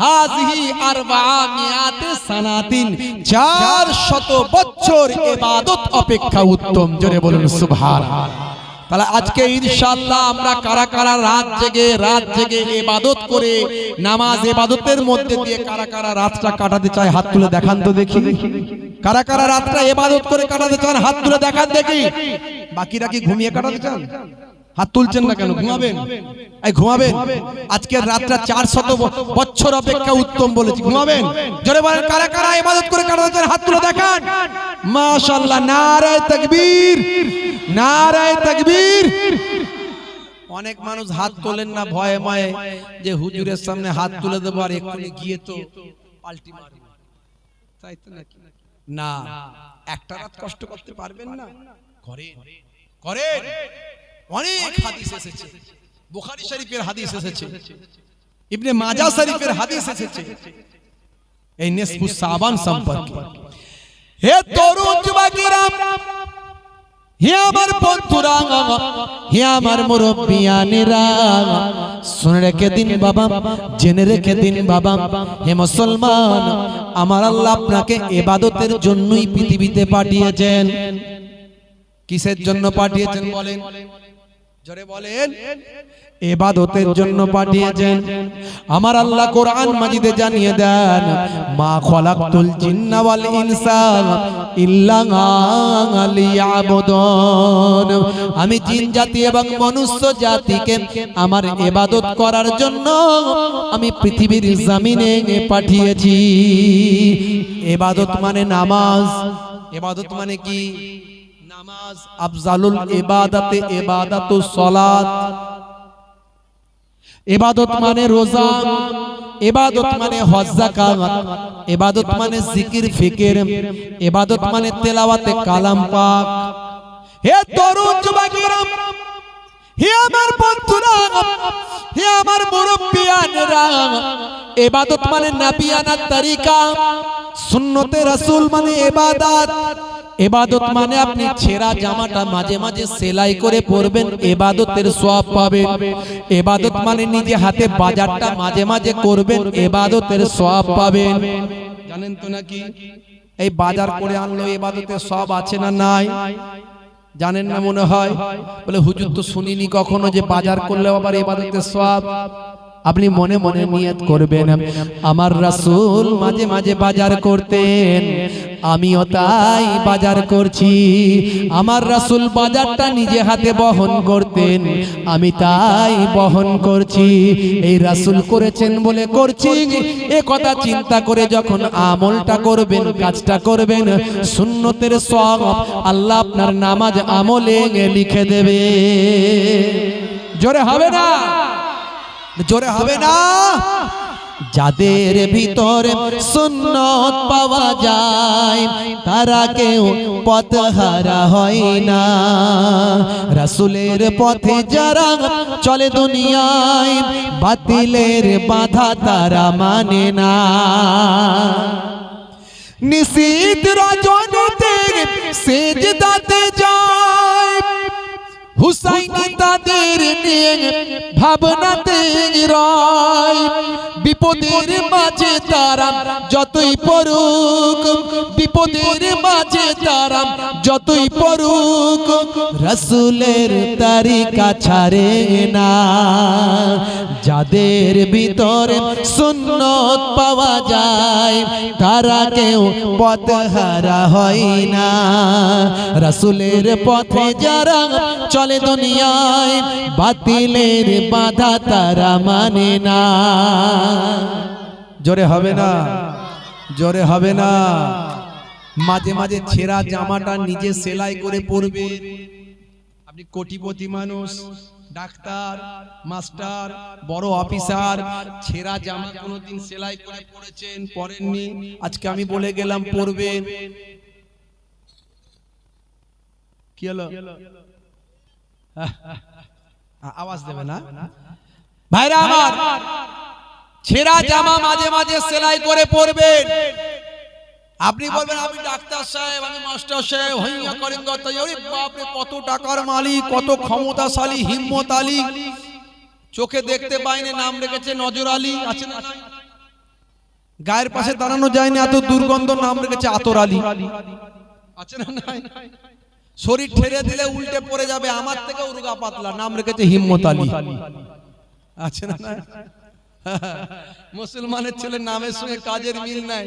হাযিহি আরবাআমিয়াতে সানাতিন, 400 বছর ইবাদত অপেক্ষা উত্তম। জোরে বলুন সুবহানাল্লাহ। তাহলে আজকে ইনশাআল্লাহ আমরা কারা কারা রাত জেগে ইবাদত করে, নামাজ ইবাদতের মধ্যে দিয়ে কারা কারা রাতটা কাটাতে চায় হাত তুলে দেখান তো দেখি। কারা কারা রাতটা ইবাদত করে কাটাতে চান হাত তুলে দেখান দেখি। বাকিরা কি ঘুমিয়ে কাটাতে চান? হাত তুলছেন না কেন? ঘুমাবেন? এই ঘুমাবেন? আজকের রাতটা 400 বছর অপেক্ষা উত্তম বলেছি, ঘুমাবেন? জোরে বলেন, কারা কারা ইবাদত করে কাটাতে চান হাত তুলে দেখান। মাশাআল্লাহ, নারায়ে তাকবীর, নারায়ে তাকবীর। অনেক মানুষ হাত তোলেন না ভয়ে ময়ে, যে হুজুরের সামনে হাত তুলে দেবো আর এক্ষুনি গিয়ে তো পাল্টি মারবো, তাই তো নাকি? না, একটা রাত কষ্ট করতে পারবেন না? করেন করেন। অনেক হাদিস এসেছে, বুখারী শরীফের হাদিস এসেছে, ইবনে মাজাহ শরীফের হাদিস এসেছে এই নিসফুস শাবান সম্পর্কে। হে তরুণ যুবকেরা, হে আমার বন্ধুরা, হে আমার মুরব্বিয়ানেরা, শুনে রেখে দিন বাবা, জেনে রেখে দিন বাবা, হে মুসলমান, আমার আল্লাহ আপনাকে ইবাদতের জন্যই পৃথিবীতে পাঠিয়েছেন। কিসের জন্য পাঠিয়েছেন বলেন? জোরে বলেন। ইবাদতের জন্য পাঠিয়েছেন। আমার আল্লাহ কোরআন মাজিদে জানিয়ে দেন, মা খলাকতুল জিন্না ওয়াল ইনসা ইল্লা লিয়াবুদুন, আমি জিন জাতি এবং মনুষ্য জাতিকে আমার ইবাদত করার জন্য আমি পৃথিবীর জমিনে পাঠিয়েছি। ইবাদত মানে নামাজ। ইবাদত মানে কি? নামাজ। আফজালুল ইবাদাতে ইবাদাতুস সালাত। ইবাদত মানে রোজা, ইবাদত মানে হজ যাকাত, ইবাদত মানে জিকির ফিকির, ইবাদত মানে তেলাওয়াতে কালাম পাক। হে তরুণ যুবকেরা, হে আমার বন্ধুরা, হে আমার মুরব্বিয়ানেরা, ইবাদত মানে নবিয়ানা তরিকা, সুন্নতে রাসূল মানে ইবাদত। ইবাদত মানে আপনি ছেঁড়া জামাটা মাঝে মাঝে সেলাই করে পরবেন, ইবাদতের সওয়াব পাবেন। ইবাদত মানে নিজে হাতে বাজারটা মাঝে মাঝে করবেন, ইবাদতের সওয়াব পাবেন। জানেন তো নাকি এই বাজার করে আনলো ইবাদতের সওয়াব আছে না নাই? জানেন না মনে হয়। বলে হুজুর তো শুনিনি কখনো যে বাজার করলে আবার ইবাদতের সওয়াব। আপনি মনে মনে নিয়ত করবেন, আমার রাসূল মাঝে মাঝে বাজার করতেন, আমিও তাই বাজার করছি। আমার রাসূল বাজারটা নিজে হাতে বহন করতেন, আমি তাই বহন করছি। এই রাসূল করেছেন বলে করছি, এ কথা চিন্তা করে যখন আমলটা করবেন, কাজটা করবেন, সুন্নতের সওয়াব আল্লাহ আপনার নামাজ আমলে লিখে দেবে। জোরে হবে না? জোরে হবে না? যাদের ভিতরে সুন্নত পাওয়া যায় তারা কেউ পথহারা হয় না। রাসূলের পথে যারা চলে দুনিয়ায়, বাতিলের বাধা তারা মানে না। নিশীথ রজনীতে সিজদাতে যায়, হুসাইন তাদের নিয়ে ভাবনাতে রয়। বিপদের মাঝে তারা যতই পড়ুক, বিপদের মাঝে তারা যতই পড়ুক, রাসূলের তরিকা ছাড়ে না। যাদের ভিতরে সুন্নত পাওয়া যায় তারা কেউ পথহারা হয় না। রাসূলের পথে যারা চলে দুনিয়ায়, বাতিলের বাধা তারা মানে না। জোরে হবে না? জোরে হবে না? মাঝে মাঝে ছেঁড়া জামাটা নিজে সেলাই করে পরবে। আপনি কোটিপতি মানুষ, ডাক্তার, মাস্টার, বড় অফিসার, ছেঁড়া জামা কোনোদিন সেলাই করে পরেছেন? পরেননি। আজকে আমি বলে গেলাম পরবেন। কি হলো? আওয়াজ দেবে না ভাইরা আমার? ছেঁড়া জামা মাঝে মাঝে সেলাই করে পরবেন। আপনি বলবেন আমি ডাক্তার সাহেব, আমি মাস্টার সাহেব, হইয়া করেন কথা। ওরে বাপ রে, কত টাকার মালিক, কত ক্ষমতাশালী, হিম্মত আলী, চোখে দেখতে পাইনি, নাম রেখেছে নজর আলী। আছে না? গায়ের পাশে দাঁড়ানো যায় না, এত দুর্গন্ধ, নাম রেখেছে আতর আলী। আছে না? নাই। শরীর ঠেলে দিলে উল্টে পড়ে যাবে, আমার থেকে উরগা পাতলা, নাম রেখেছে হিম্মত আলী। আছে না? মুসলমানের ছেলে নামের সঙ্গে কাজের মিল নাই।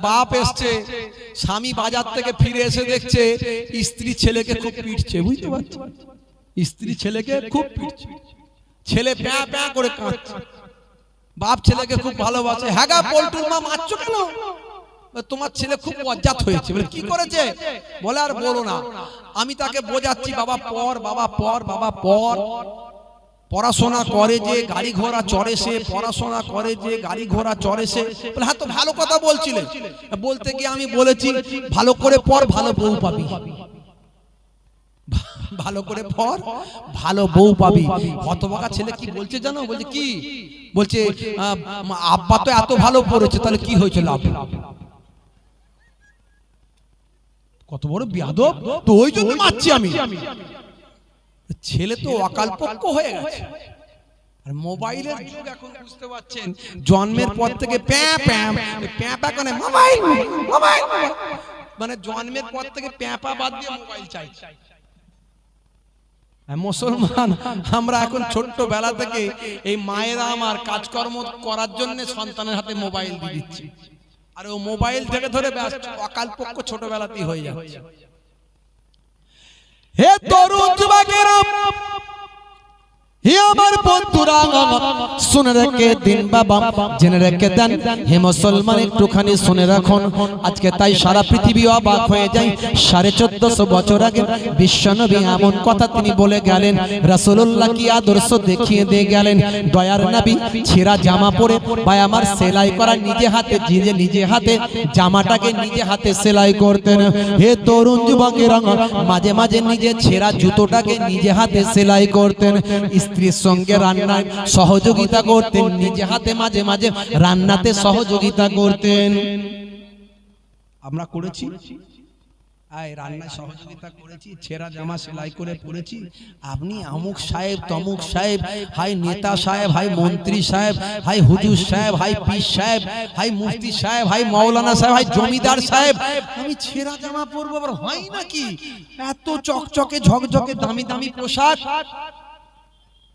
বাপ এসছে, স্বামী বাজার থেকে ফিরে এসে দেখছে স্ত্রী ছেলেকে খুব পিটছে। বুঝতে পারছো? স্ত্রী ছেলেকে খুব পিটছে, ছেলে প্যা প্যা করে কাঁদছে। বাপ ছেলেকে খুব ভালোবাসে। হ্যাঁ গা পল্টুর মা, মারছো কেন? তোমার ছেলে খুব অজ্ঞাত হয়েছে। বলে কি করেছে? বলে আর বলো না। আমি তাকে বোঝাচ্ছি, বাবা পর, বাবা পর, বাবা পর। পড়াশোনা করে যে গাড়ি ঘোড়া চড়ে সে, পড়াশোনা করে যে গাড়ি ঘোড়া চড়ে সে। হ্যাঁ তো ভালো কথা বলছিলেন, বলতে গিয়ে আমি বলেছি ভালো করে পড় ভালো বউ পাবি, ভালো করে পড় ভালো বউ পাবি। হতভাগা ছেলে কি বলছে জানো? বলছে কি বলছে, আব্বা তো এত ভালো পড়েছে তাহলে কি হয়েছে লাভ? কত বড় বিয়াদব! তো ওই জন্য মারছি আমি। ছেলে তো অকালপক্ষ হয়ে গেছে। আর মোবাইলের যুগ এখন, বুঝতে পারছেন, জন্মের পর থেকে প্যাঁ প্যাঁ প্যাঁ প্যাঁ করে মোবাইল মোবাইল, মানে জন্মের পর থেকে প্যাঁপা বাদ দিয়ে মোবাইল চাই। মুসলমান আমরা এখন ছোট্ট বেলা থেকে এই মায়েরা আমার কাজকর্ম করার জন্য সন্তানের হাতে মোবাইল দিয়ে দিচ্ছি, আর ও মোবাইল থেকে ধরে অকালপক্ষ ছোটবেলাতেই হয়ে যাচ্ছে। হে তরুণ যুবকেরা, হে আমার বন্ধুরা, শুনে রেখে দিন বাবা, জেনে রেখে দেন। হে মুসলমান, একটুখানি শুনে রাখুন। আজকে তাই সারা পৃথিবী অবাক হয়ে যায়। 1450 বছর আগে বিশ্বনবী এমন কথা তিনি বলে গেলেন, রাসূলুল্লাহ কি আদর্শ দেখিয়ে দিয়ে গেলেন। দয়ার নবী ছেঁড়া জামা পরে বা আমার সেলাই করা নিজে হাতে জামাটাকে নিজে হাতে সেলাই করতেন। হে তরুণ যুবকেরা, মাঝে মাঝে নিজে ছেঁড়া জুতোটাকে নিজে হাতে সেলাই করতেন। স্ত্রীর সঙ্গে রান্নায় সহযোগিতা করতেন, নিজে হাতে মাঝে মাঝে রান্নাতে সহযোগিতা করতেন। আমরা করেছি, রান্নায় সহযোগিতা করেছি, ছেঁড়া জামা সেলাই করে পরেছি। আপনি অমুক সাহেব তমুক সাহেব, হাই নেতা সাহেব, হাই মন্ত্রী সাহেব, হাই হুজুর সাহেব, হাই পীর সাহেব, হাই মুফতি সাহেব, হাই মাওলানা সাহেব, হাই জমিদার সাহেব, আমি ছেঁড়া জামা পরবো? আবার হয় নাকি? এত চকচকে ঝকঝকে দামি দামি পোশাক।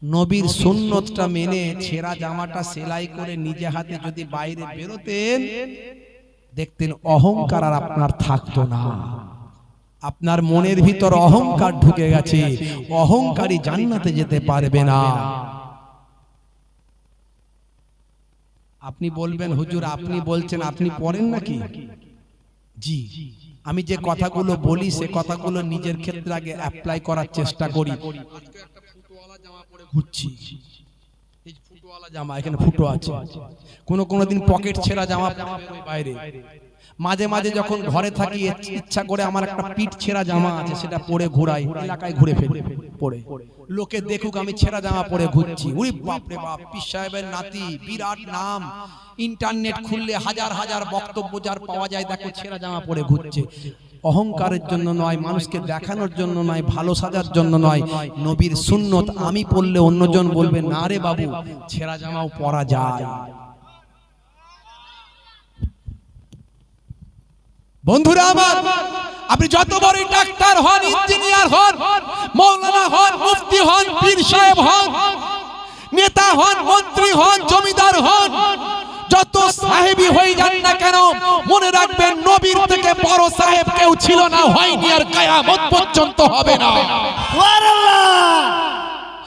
নবীর সুন্নতটা মেনে ছেঁড়া জামাটা সেলাই করে নিজে হাতে যদি বাইরে বেরোতেন, দেখতেন অহংকার আর আপনার থাকতো না। আপনার মনের ভিতর অহংকার ঢুকে গেছে, অহংকারী জান্নাতে যেতে পারবে না। আপনি বলবেন হুজুর আপনি বলছেন, আপনি পড়েন নাকি? জি, আমি যে কথাগুলো বলি সে কথাগুলো নিজের ক্ষেত্রে আগে অ্যাপ্লাই করার চেষ্টা করি। ঘুরছি, এই ফুটোওয়ালা জামা, এখানে ফুটো আছে, কোন দিন পকেট ছেঁড়া জামা বাইরে। মাঝে মাঝে যখন ঘরে থাকি ইচ্ছা করে আমার একটা পিঠ ছেঁড়া জামা আছে, সেটা পরে ঘুরাই, এলাকায় ঘুরে ফেলি পরে, লোকে দেখুক আমি ছেঁড়া জামা পরে ঘুরছি। উরি বাপ রে বাপ, পীর সাহেবের নাতি, বিরাট নাম, ইন্টারনেট খুললে হাজার হাজার বক্তব্য যার পাওয়া যায়, দেখো ছেঁড়া জামা পরে ঘুরছে। অহংকারের জন্য নয়, মানুষকে দেখানোর জন্য নয়, ভালো সাজার জন্য নয়। নবীর সুন্নত আমি পড়লে অন্যজন বলবে না রে বাবু, ছেঁড়া জামাও পরা যায়। বন্ধুরা আমার, আপনি যত বড় ডাক্তার হন, ইঞ্জিনিয়ার হন, মাওলানা হন, মুফতি হন, পীর সাহেব হন, নেতা হন, মন্ত্রী হন, জমিদার হন, যত সাহেবী হয়ে যান না কেন, মনে রাখবেন নবীর থেকে বড় সাহেব কেউ ছিল না, হয়নি, আর কিয়ামত পর্যন্ত হবে না।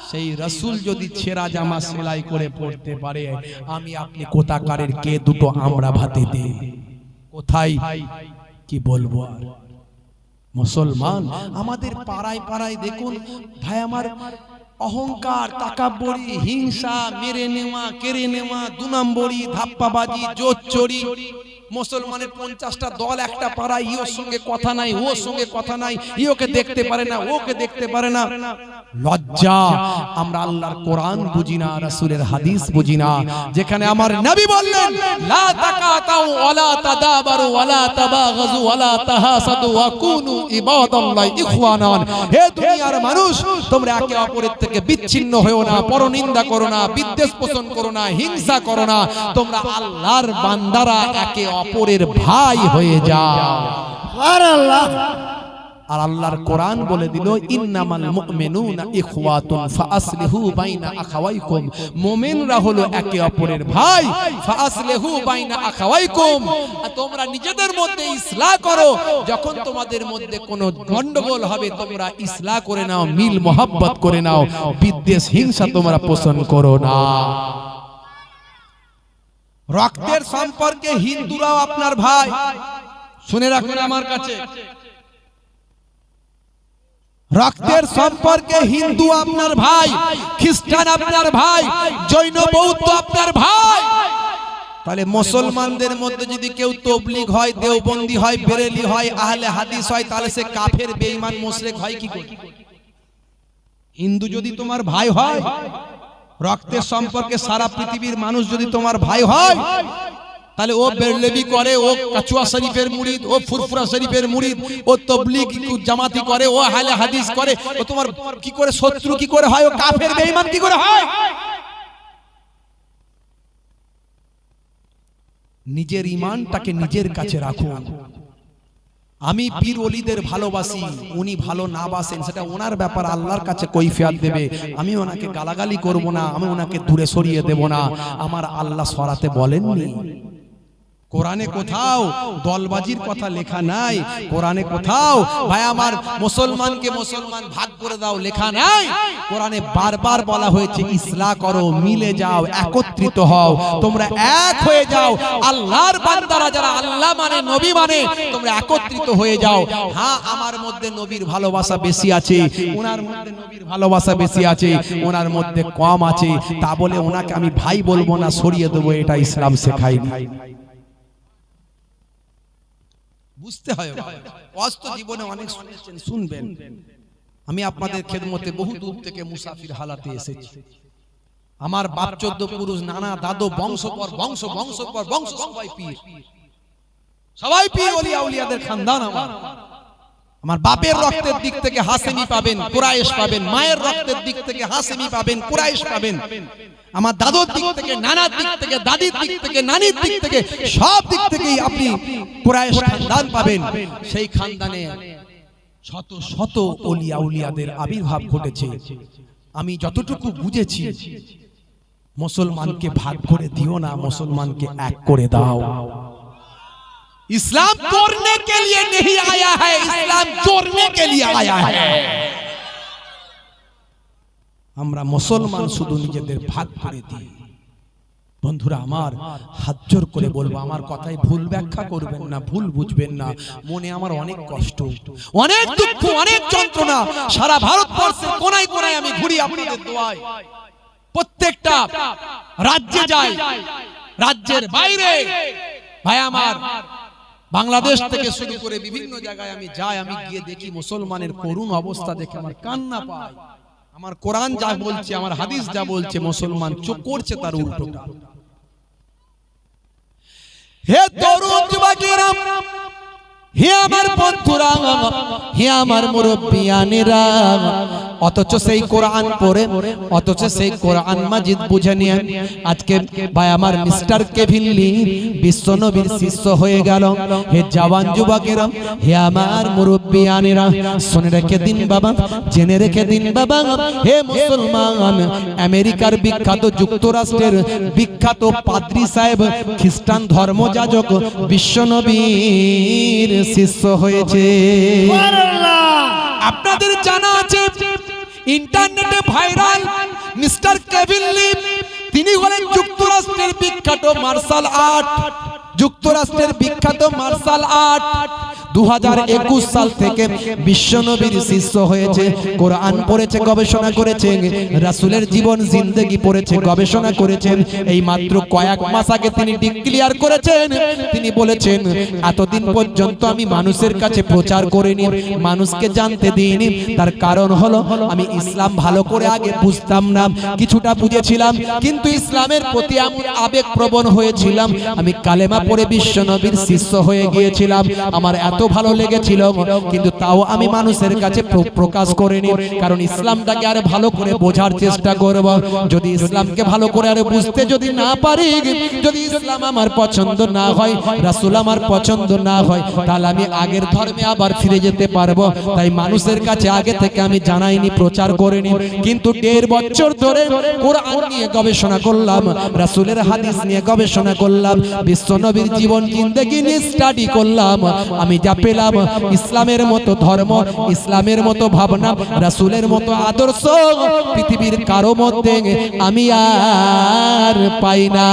সেই রাসূল যদি ছেঁড়া জামা সেলাই করে পড়তে পারে, আমি আপনি কোথাকারের কে দুটো আমরা ভাতে দে কোথায়, কি বলবো আর। মুসলমান আমাদের পাড়ায় পাড়ায় দেখুন ভাই আমার, অহংকার, তাকাব্বরি, হিংসা, মেরে নেওয়া, কেড়ে নেওয়া, 2 নম্বরি, ধাপ্পাবাজি, জোর চুরি। মুসলমানের 50টা দল একটা পাড়ায়, ইওর সঙ্গে কথা নাই, ওর সঙ্গে কথা নাই, ইওকে দেখতে পারে না, ওকে দেখতে পারে না। লজ্জা! আমরা আল্লাহর কোরআন বুঝি না, রাসূলের হাদিস বুঝি না, যেখানে আমার নবী বললেন লা তাকাতাউ ওয়ালা তাদাবারু ওয়ালা তাবাগাজু ওয়ালা তাহাসাদু ওয়া কুনু ইবাদাল্লাহি ইখওয়ানান। হে দুনিয়ার মানুষ, তোমরা একে অপরের থেকে বিচ্ছিন্ন হও না, পরনিন্দা করো না, বিদ্বেষ পোষণ করো না, হিংসা করো না, তোমরা আল্লাহর বান্দারা একে অপরের ভাই হয়ে যাও। সুবহানাল্লাহ। আর আল্লাহর কোরআন বলে দিল ইন্নামাল মুমিনুনা ইখওয়াতুন ফাআসলিহু বাইনা আখাওয়াইকুম, মুমিনরা হলো একে অপরের ভাই, ফাআসলিহু বাইনা আখাওয়াইকুম, তোমরা নিজেদের মধ্যে ইসলাহ করো। যখন তোমাদের মধ্যে কোনো গন্ডগোল হবে তোমরা ইসলাহ করে নাও, মিল মোহাব্বত করে নাও, বিদ্বেষ হিংসা তোমরা পোষণ করো না। রক্তের সম্পর্কে হিন্দুরাও আপনার ভাই, শুনে রাখুন আমার কাছে। রক্তের সম্পর্কে হিন্দু আপনার ভাই, খ্রিস্টান আপনার ভাই, জৈন বৌদ্ধ আপনার ভাই। তাহলে মুসলমানদের মধ্যে যদি কেউ তবলিগ হয়, দেওবন্দি হয়, বেরেলি হয়, আহলে হাদিস হয়, তাহলে সে কাফের, বেঈমান, মুশরিক হয় কি করে? হিন্দু যদি তোমার ভাই হয়, রক্তের সম্পর্কে সারা পৃথিবীর মানুষ যদি তোমার ভাই হয়, তাহলে ও বেরলেবি করে, ও কাচুয়া শরীফের মুরিদ, ও ফুরফুরা শরীফের মুরিদ, ও তবলিগ জামাতি করে, ও আহলে হাদিস করে, ও তোমার কি করে শত্রু কি করে হয়? ও কাফের, বেঈমান কি করে হয়? নিজের ঈমানটাকে নিজের কাছে রাখুন। আমি পীর ওলিদের ভালোবাসি, উনি ভালো না বাসেন সেটা ওনার ব্যাপার, আল্লাহর কাছে কৈফিয়ত দেবে। আমি ওনাকে গালাগালি করব না, আমি ওনাকে দূরে সরিয়ে দেব না। আমার আল্লাহ সরাতে বলেননি। কোরআনে কোথাও দলবাজির কথা লেখা নাই। কোরআনে কোথাও ভাই আমার মুসলমানকে মুসলমান ভাগ করে দাও লেখা নাই। কোরআনে বারবার বলা হয়েছে ইসলাহ করো, মিলে যাও, একত্রিত হও, তোমরা এক হয়ে যাও। আল্লাহর বান্দারা যারা আল্লাহ মানে, নবী মানে, তোমরা একত্রিত হয়ে যাও। হ্যাঁ, আমার মধ্যে নবীর ভালোবাসা বেশি আছে, ওনার মধ্যে নবীর ভালোবাসা বেশি আছে, ওনার মধ্যে কম আছে, তা বলে ওনাকে আমি ভাই বলবো না, সরিয়ে দেবো, এটা ইসলাম শেখায়নি। বুঝতে হয়। কষ্ট জীবনে অনেক শুনেছেন, শুনবেন। আমি আপনাদের খেদমতে বহু দূর থেকে মুসাফির হালাতে এসেছি। আমার বাপ 14 পুরুষ, নানা দাদু, বংশ পর বংশ, বংশ পর বংশ, সবাই পীর, সবাই পীর ওলিয়া উলিয়াদের খানদান। আমার বাপের রক্তের দিক থেকে হাসেমি পাবেন, কুরাইশ পাবেন। মায়ের রক্তের দিক থেকে হাসেমি পাবেন, কুরাইশ পাবেন। আমার দাদুর দিক থেকে, নানার দিক থেকে, দাদির দিক থেকে, নানির দিক থেকে, সব দিক থেকেই আপনি কুরাইশ খানদান পাবেন। সেই খানদানে শত শত ওলিয়া উলিয়াদের আবির্ভাব ঘটেছে। আমি যতটুকু বুঝেছি, মুসলমানকে ভাগ করে দিও না, মুসলমানকে এক করে দাও। इस्लाम तोड़ने के लिए नहीं आया है, इस्लाम जोड़ने के लिए आया है। আমরা মুসলমান শুধু নিজেদের ভাগ করে দিই। বন্ধুরা আমার, হাত জোর করে বলবো, আমার কথায় ভুল ব্যাখ্যা করবেন না, ভুল বুঝবেন না। মনে আমার অনেক কষ্ট, অনেক দুঃখ, অনেক যন্ত্রণা। সারা ভারতবর্ষের কোনায় কোনায় আমি ঘুরি আপনাদের দোয়ায়। প্রত্যেকটা রাজ্যে যাই, রাজ্যের বাইরে ভাই আমার, বাংলাদেশ থেকে শুরু করে বিভিন্ন জায়গায় আমি যাই। আমি গিয়ে দেখি মুসলমানের করুণ অবস্থা দেখে আমার কান্না পায়। আমার কোরআন যা বলছে, আমার হাদিস যা বলছে, মুসলমান চোখ করছে তার উল্টোটা। হে তরুণ যুবকেরা, হে আমার বন্ধুরা, হে আমার মুরব্বিয়ানেরা, অথচ সেই কোরআন পড়ে, অথচ সেই কোরআন মাজিদ বুঝে নিয়ে আজকে ভাই আমার মিস্টার কেভিন লি বিশ্ব নবীর শিষ্য হয়ে গেল। হে জওয়ান যুবকেরা, হে আমার মুরব্বিয়ানেরা, শুনে রেখে দিন বাবা, জেনে রেখে দিন বাবা। হে মুসলমান, আমেরিকার বিখ্যাত, যুক্তরাষ্ট্রের বিখ্যাত পাদ্রী সাহেব, খ্রিস্টান ধর্মযাজক বিশ্ব নবীর শিষ্য হয়েছে। আপনাদের জানা আছে ইন্টারনেটে ভাইরাল মিস্টার কেভিন লি, তিনি হলেন যুক্তরাষ্ট্রের বিখ্যাত মার্শাল আর্ট, যুক্তরাষ্ট্রের বিখ্যাত মার্শাল আর্ট। 2021 সাল থেকে বিশ্বনবীর শিষ্য হয়েছে। কোরআন পড়েছে, গবেষণা করেছেন, রাসূলের জীবন জিন্দেগি পড়েছে, গবেষণা করেছেন। এই মাত্র কয়েক মাস আগে তিনি ডিক্লেয়ার করেছেন, তিনি বলেছেন, এতদিন পর্যন্ত আমি মানুষের কাছে প্রচার করিনি, মানুষকে জানতে দিইনি। তার কারণ হলো আমি ইসলাম ভালো করে আগে বুঝতাম না, কিছুটা বুঝেছিলাম, কিন্তু ইসলামের প্রতি এমন আবেগপ্রবণ হয়েছিলাম, আমি কালেমা পড়ে বিশ্বনবীর শিষ্য হয়ে গিয়েছিলাম। আমার এত ভালো লেগেছিল, কিন্তু তাও আমি মানুষের কাছে প্রকাশ করিনি, কারণ ইসলামটাকে আরে ভালো করে বোঝার চেষ্টা করব। যদি ইসলামকে ভালো করে আরে বুঝতে যদি না পারি, যদি ইসলাম আমার পছন্দ না হয়, রাসূল আমার পছন্দ না হয়, তাহলে আমি আগের ধর্মে আবার ফিরে যেতে পারবো। তাই মানুষের কাছে আগে থেকে আমি জানাইনি, প্রচার করিনি। কিন্তু 1.5 বছর ধরে কোরআন নিয়ে গবেষণা করলাম, রাসূলের হাদিস নিয়ে গবেষণা করলাম, বিশ্বনবীর জীবন জিন্দেগি নিয়ে স্টাডি করলাম। আমি যা পেলাম ইসলামের মতো ধর্ম, ইসলামের মতো ভাবনা, রাসূলের মতো আদর্শ পৃথিবীর কারো মধ্যে আমি আর পাই না।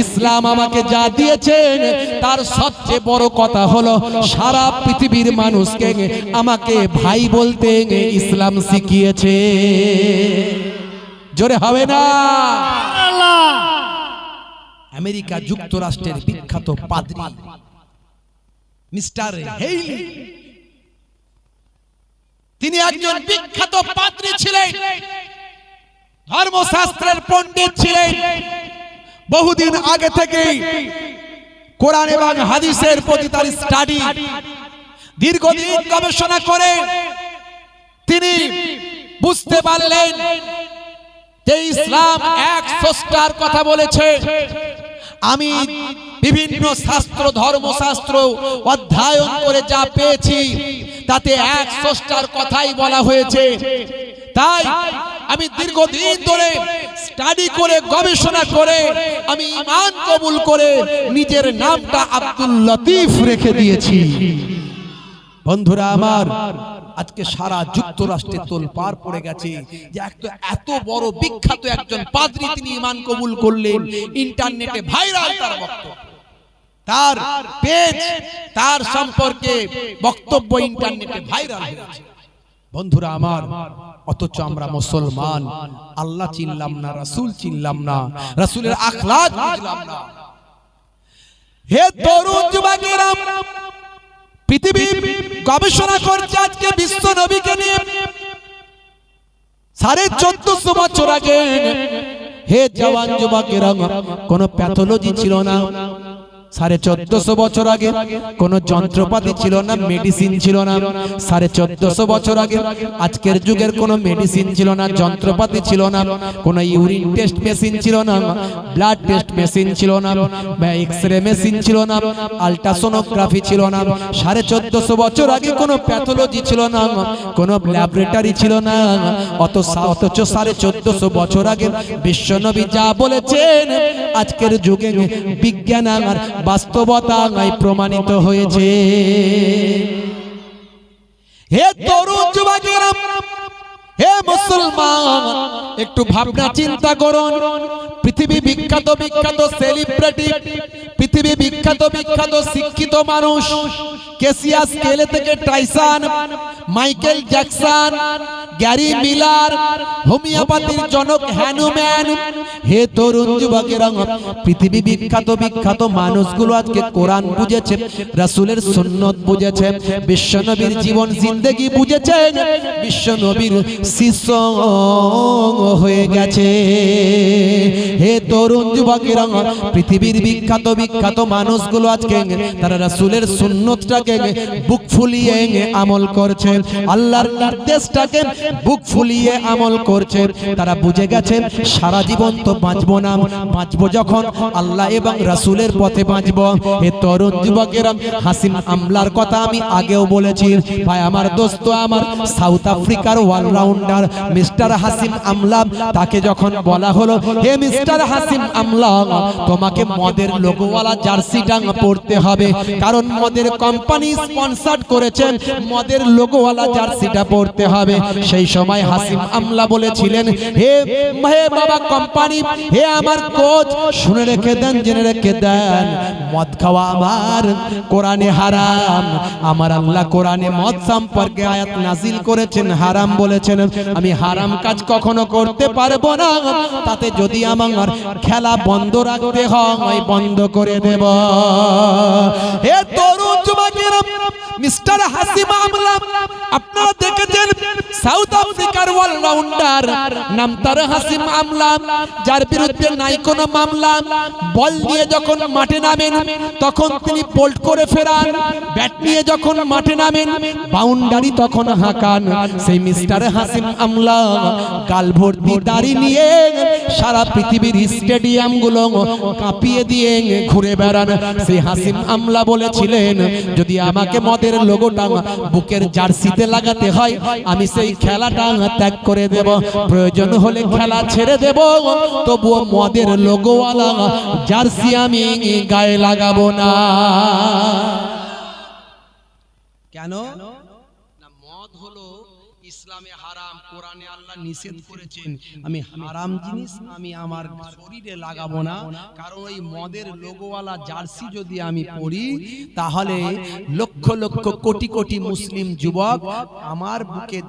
ইসলাম আমাকে যা দিয়েছেন তার সবচেয়ে বড় কথা হলো সারা পৃথিবীর মানুষকে আমাকে ভাই বলতে ইসলাম শিখিয়েছে। জোরে হবে না? আমেরিকা যুক্তরাষ্ট্রের বিখ্যাত পাদ্রী মিস্টার হেইলি, তিনি একজন বিখ্যাত পাদ্রী ছিলেন, ধর্মশাস্ত্রের পণ্ডিত ছিলেন। বহুদিন আগে থেকে কোরআন এবং হাদিসের প্রতি তার স্টাডি, দীর্ঘদিন গবেষণা করে তিনি বুঝতে পারলেন যে ইসলাম এক স্রষ্টার কথা বলেছে। আমি বিভিন্ন শাস্ত্র, ধর্মশাস্ত্র অধ্যয়ন করে যা পেয়েছি তাতে এক স্রষ্টার কথাই বলা হয়েছে। তাই আমি দীর্ঘদিন ধরে স্টাডি করে গবেষণা করে আমি ঈমান কবুল করে নিজের নামটা আব্দুল লতিফ রেখে দিয়েছি। বন্ধুরা আমার, আজকে সারা যুক্তরাষ্ট্রে তোলপাড় পড়ে গেছে যে এত বড় বিখ্যাত একজন পাদ্রী তিনি ঈমান কবুল করলেন। ইন্টারনেটে ভাইরাল তার বক্তব্য, তার পেজ, তার সম্পর্কে বক্তব্য ইন্টারনেটে ভাইরাল হয়েছে। বন্ধুরা আমার, অথচ আমরা মুসলমান, আল্লাহ চিনলাম না, রাসূল চিনলাম না, রাসূলের আখলাক বুঝলাম না। হে তরুণ যুবকেরা, পৃথিবী গবেষণা করছে আজকে বিশ্ব নবীকে নিয়ে। 1450 বছর আগে হে জওয়ান যুবকেরা, কোনো প্যাথোলজি ছিল না। 1450 বছর আগে কোনো যন্ত্রপাতি ছিল না, মেডিসিন ছিল না। 1450 বছর আগে আজকের যুগের কোনো মেডিসিন ছিল না, যন্ত্রপাতি ছিল না, কোনো ইউরিন টেস্ট মেশিন ছিল না, ব্লাড টেস্ট মেশিন ছিল না, এক্সরে মেশিন ছিল না, আল্ট্রাসোনোগ্রাফি ছিল না। 1450 বছর আগে কোনো প্যাথোলজি ছিল না, কোনো ল্যাবরেটরি ছিল না। অথচ 1450 বছর আগে বিশ্বনবী যা বলেছেন আজকের যুগে বিজ্ঞান আর বাস্তবতা প্রমাণিত হয়েছে। হে তরুণ যুবকেরা, হে মুসলমান, একটু ভাবনা চিন্তা করুন। পৃথিবী বিখ্যাত বিখ্যাত সেলিব্রিটি, পৃথিবী বিখ্যাত বিখ্যাত শিক্ষিত মানুষ, কেসিয়াস কেলে থেকে Tyson, Michael Jackson, Gary Miller, হোমিওপ্যাথির জনক হ্যানুম্যান। হে তরুণ যুবকেরা, পৃথিবী বিখ্যাত বিখ্যাত মানুষগুলো আজকে কোরআন বুঝেছে, রাসূলের সুন্নত বুঝেছে, বিশ্বনবীর জীবন জিন্দেগি বুঝেছে, বিশ্বনবীর শিষ্য হয়ে গেছে। হে তরুণ যুবকেরা, পৃথিবীর বিখ্যাত বিখ্যাত মানুষগুলো আজকে তারা রাসূলের সুন্নতটাকে বুক ফুলিয়ে আমল করছে, আল্লাহর নির্দেশটাকে বুক ফুলিয়ে আমল করছে। তারা বুঝে গেছে সারা জীবন তো বাঁচবো না, বাঁচবো যখন আল্লাহ এবং রাসূলের পথে বাঁচবো। হে তরুণ যুবকেরা, হাসিম আমলার কথা আমি আগেও বলেছি। ভাই আমার, দোস্ত আমার, সাউথ আফ্রিকার অলরাউন্ডার মিস্টার হাসিম আমলা, তাকে যখন বলা হলো হে মিস্টার হাসিম আমলা, তোমাকে মদের লোগোওয়ালা জার্সিটা পরতে হবে, কারণ মদের কোম্পানি স্পন্সর করেছেন, মদের লোগোওয়ালা জার্সিটা পরতে হবে। সেই সময় হাসিম আমলা বলেছিলেন, হে বাবা কোম্পানি, হে আমার কোচ, শুনে রেখে দেন, জেনে রেখে দেন, মদ খাওয়া আমার কোরআনে হারাম। আমার আল্লাহ কোরআনে মদ সম্পর্কে আয়াত নাজিল করেছেন, হারাম বলেছেন। আমি হারাম কাজ কখনো করতে পারবো না, তাতে যদি আমার খেলা বন্ধ রাখতে হয় বন্ধ করে দেব। হে তরুণ যুবকেরা, মিস্টার হাসিম আমলা, আপনারা দেখেছেন সাউথ আফ্রিকার অলরাউন্ডার, নাম তার হাসিম আমলা, যার বিরুদ্ধে নাই কোনো মামলা। বল নিয়ে যখন মাঠে নামেন তখন তিনি বোল্ড করে ফেরান, ব্যাট নিয়ে যখন মাঠে নামেন বাউন্ডারি তখন হাঁকান। সেই মিস্টার হাসিম আমলা গাল ভর্তি দাড়ি নিয়ে সারা পৃথিবীর স্টেডিয়ামগুলো কাঁপিয়ে দিয়ে ঘুরে বেড়ান। সেই হাসিম আমলা বলেছিলেন, যদি আমাকে মদের লোগোটা বুকের জার্সিতে লাগাতে হয় আমি সেই খেলাটা ত্যাগ করে দেব, প্রয়োজন হলে খেলা ছেড়ে দেব, তবুও মদের লোগোওয়ালা জার্সি আমি গায়ে লাগাবো না। ইসলামে হারাম, কোরআনে আল্লাহ নিষেধ করেছেন। আমি হারাম জিনিস আমি আমার শরীরে লাগাবো না, কারণ ওই মদের লোগোওয়ালা জার্সি যদি আমি পরি তাহলে লক্ষ লক্ষ কোটি কোটি মুসলিম যুবক আমার বুকে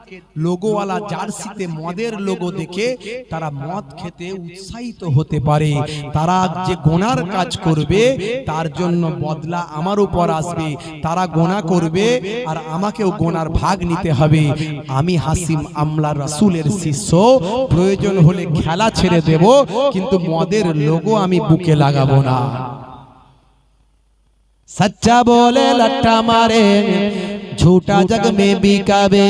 লোগোওয়ালা জার্সিতে মদের লোগো দেখে তারা মদ খেতে উৎসাহিত হতে পারে। তারা যে গুনার কাজ করবে তার জন্য বদলা আমার উপর আসবে। তারা গুনাহ করবে আর আমাকেও গুনার ভাগ নিতে হবে। আমি হাসিম আমলা রাসূলের শিষ্য, প্রয়োজন হলে খেলা ছেড়ে দেব, কিন্তু মদের লোগো আমি বুকে লাগাবো না। सच्चा बोले लट्टा मारे, झूठा जग में बिकाबे,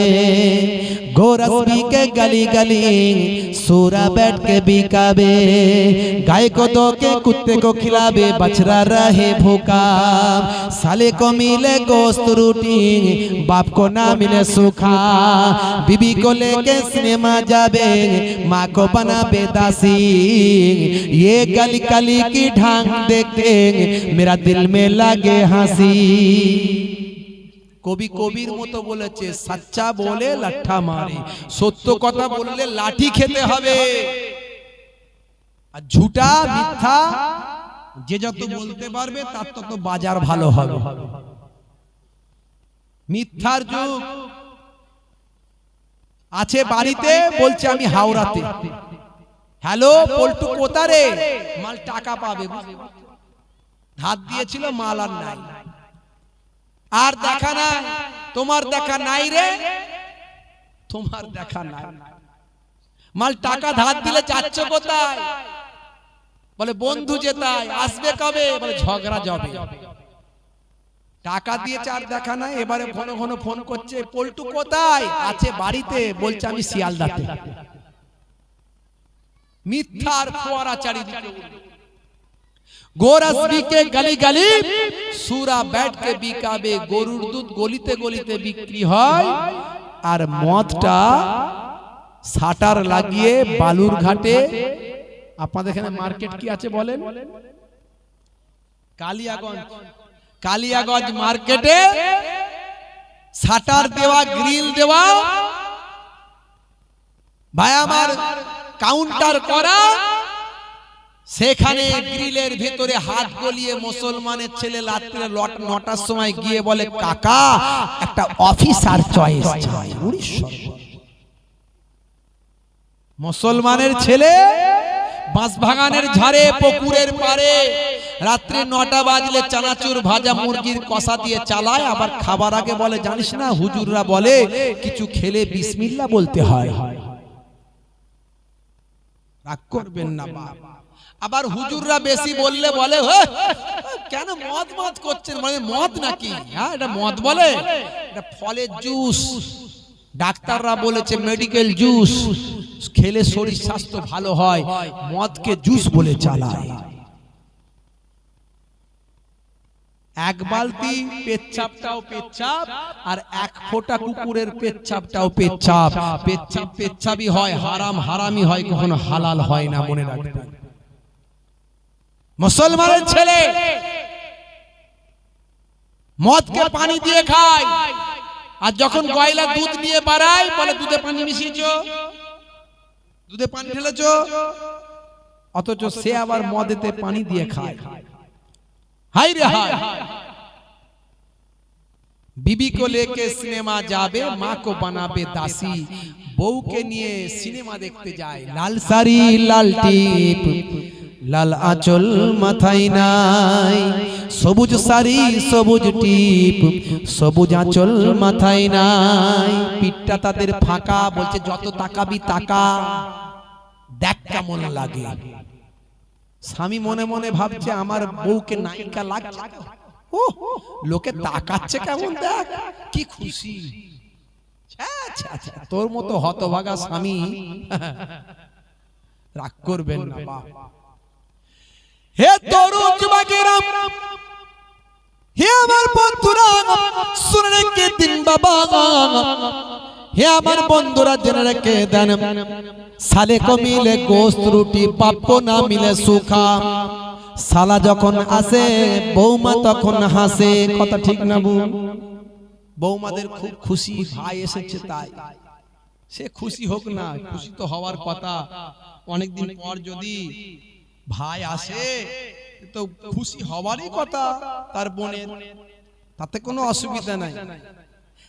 गोरस भी के गली गली सूरा बैठ के बिकाबे, गाय को दो के कुत्ते को खिलाबे, बछड़ा रहे भूखा, साले को मिले गोश्त रोटी, बाप को ना मिले सूखा, बीबी को लेके सिनेमा जाबे, माँ को बना बेदासी, ये गली गली की ढांग देखते मेरा दिल में लगे হাসি। কবি কবির মতো বলেছে, সচ্চা বলে লাঠা মারে, সত্য কথা বললে লাঠি খেতে হবে, আর ঝুটা মিথ্যা যে যত বলতে পারবে তার তত বাজার ভালো হবে। মিথ্যার যুগ আছে বাড়িতে, বলছে আমি হাওড়াতে, হ্যালো পল্টু কোথারে, মাল টাকা পাবে, হাত দিয়েছিল মাল আর নাই, আর দেখা নাই, তোমার দেখা নাই রে, তোমার দেখা নাই, মাল টাকা ধার দিলে যাচ্ছ কোথায়, বলে বন্ধু যেতাই, আসবে কবে, বলে ঝগড়া যাবে, টাকা দিয়েছে আর দেখা নাই। এবারে ঘন ঘন ফোন করছে, পল্টু কোথায়, আছে বাড়িতে, বলছে আমি শিয়ালদাতে। মিথ্যার ফোয়ারা চারিদিকে, गोरस बिके गली गली सूरा बैठ के बिकाबे, গরুর দুধ গলিতে গলিতে বিক্রি হয়, আর মদটা শাটার লাগিয়ে বালুর ঘাটে, আপনাদের এখানে মার্কেট কি আছে বলেন, কালিয়াগঞ্জ, কালিয়াগঞ্জ মার্কেটে শাটার দেওয়া, গ্রিল দেওয়া, ভাই আমার কাউন্টার করা, সেখানে গ্রিলের ভিতরে হাত গলিয়ে মুসলমানের ছেলে রাত্রে 9টার সময় গিয়ে বলে, কাকা একটা অফিসার চয়েস চাই। মুসলমানের ছেলে বাঁশবাগানের ঝাড়ে পুকুরের পারে রাত্রে 9টা বাজলে চানাচুর ভাজা মুরগির কষা দিয়ে চালায়, আবার খাবার আগে বলে, জানিস না হুজুররা বলে কিছু খেলে বিসমিল্লাহ বলতে হয়। রাগ করবেন না বাবা। আবার হুজুররা বেশি বললে বলে, কেন মদ মদ করছেন, মানে মদ নাকি, হ্যাঁ এটা মদ বলে, এটা ফলের জুস, ডাক্তাররা বলেছে মেডিকেল জুস খেলে শরীর স্বাস্থ্য ভালো হয়, মদকে জুস বলে চালায়। এক বালতি পেচ্ছাপটাও পেচ্ছাপ, আর এক ফোঁটা কুকুরের পেচ্ছাপটাও পেচ্ছাপ। পেচ্ছাপ পেচ্ছাপই হয়, হারাম হারামি হয়, কখনো হালাল হয় না, মনে রাখবেন। মুসলমানের ছেলে মদকে পানি দিয়ে খায়, আর যখন গয়লা দুধ নিয়ে বাড়ায় বলে দুধে পানি মিশিয়েছো, দুধে পানি ঢেলেছো, অথচ সে আবার মদেতে পানি দিয়ে খায়। হায় রে হায়। बीबी को लेके सिनेमा जाबे, माँ को बनाबे दासी, बहू के निये सिनेमा देखते जाए, लाल साड़ी लाल टीप लाल आंचल माथाय नाई, सबुज साड़ी सबुज टीप सबुज आंचल माथाय नाई, पिठटा तादेर फाঁকা, বলছে যত তাকাবি তাকা, দেখ কেমন লাগে। স্বামী মনে মনে ভাবছে আমার বউকে নায়িকা লাগছে, ও লোকে তাকাচ্ছে কেমন, দেখ কি খুশি। তোর মতো হতভাগা স্বামী, রাগ করবেন না বাপ। হে তরুণ যুবকেরা, হে আমার বন্ধুরা, শুনে রেখে দিন বাবা, হে আমার বন্ধুরা জেনে রেখে দেন, সালে কো মিলে গোস্ত রুটি, বাপ কো না মিলে সুখা। সালা যখন আসে বৌমা তখন হাসে, কথা ঠিক না বউ? বৌমাদের খুব খুশি, ভাই এসেছে তাই। সে খুশি হোক না, খুশি তো হওয়ার কথা। অনেকদিন পর যদি ভাই আসে তো খুশি হওয়ারই কথা তার বোনের, তাতে কোনো অসুবিধা নাই।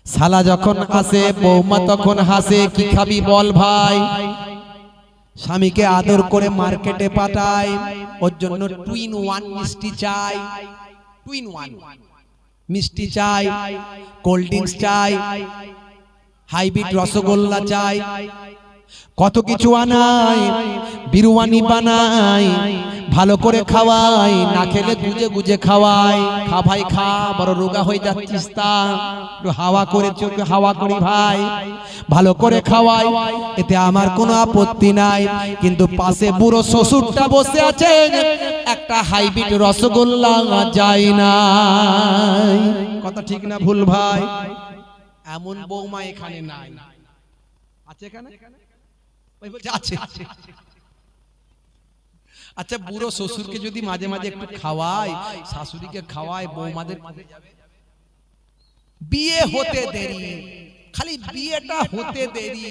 শালা যখন আসে বৌমা তখন হাসে, কি খাবি বল ভাই। স্বামীকে আদর করে মার্কেটে পাঠায়, ওর জন্য টুইন ওয়ান মিষ্টি চাই, টুইন ওয়ান মিষ্টি চাই, কোল্ড ড্রিঙ্কস চাই, হাইব্রিড রসগোল্লা চাই, কত কিছু আনাই, বিরিয়ানি বানাই, ভালো করে খাওয়াই, না খেলে গুজে গুজে খাওয়াই। খা ভাই খা, বড় রোগা হয়ে যাচ্ছিস তা, একটু হাওয়া করে চোখে হাওয়া করি ভাই, ভালো করে খাওয়াই, এতে আমার কোনো আপত্তি নাই। কিন্তু পাশে বুড়ো শ্বশুরটা বসে আছে, একটা হাইব্রিড রসগোল্লা যায় না। কথা ঠিক না ভুল ভাই? এমন বৌমা এখানে নাই, আছে এখানে? ওই বলছে আছে। আচ্ছা, বুড়ো শ্বশুরকে যদি মাঝে মাঝে একটু খাওয়ায়, শাশুড়িকে খাওয়ায়, বৌমাদের বিয়ে হতে দেরি, খালি বিয়েটা হতে দেরি,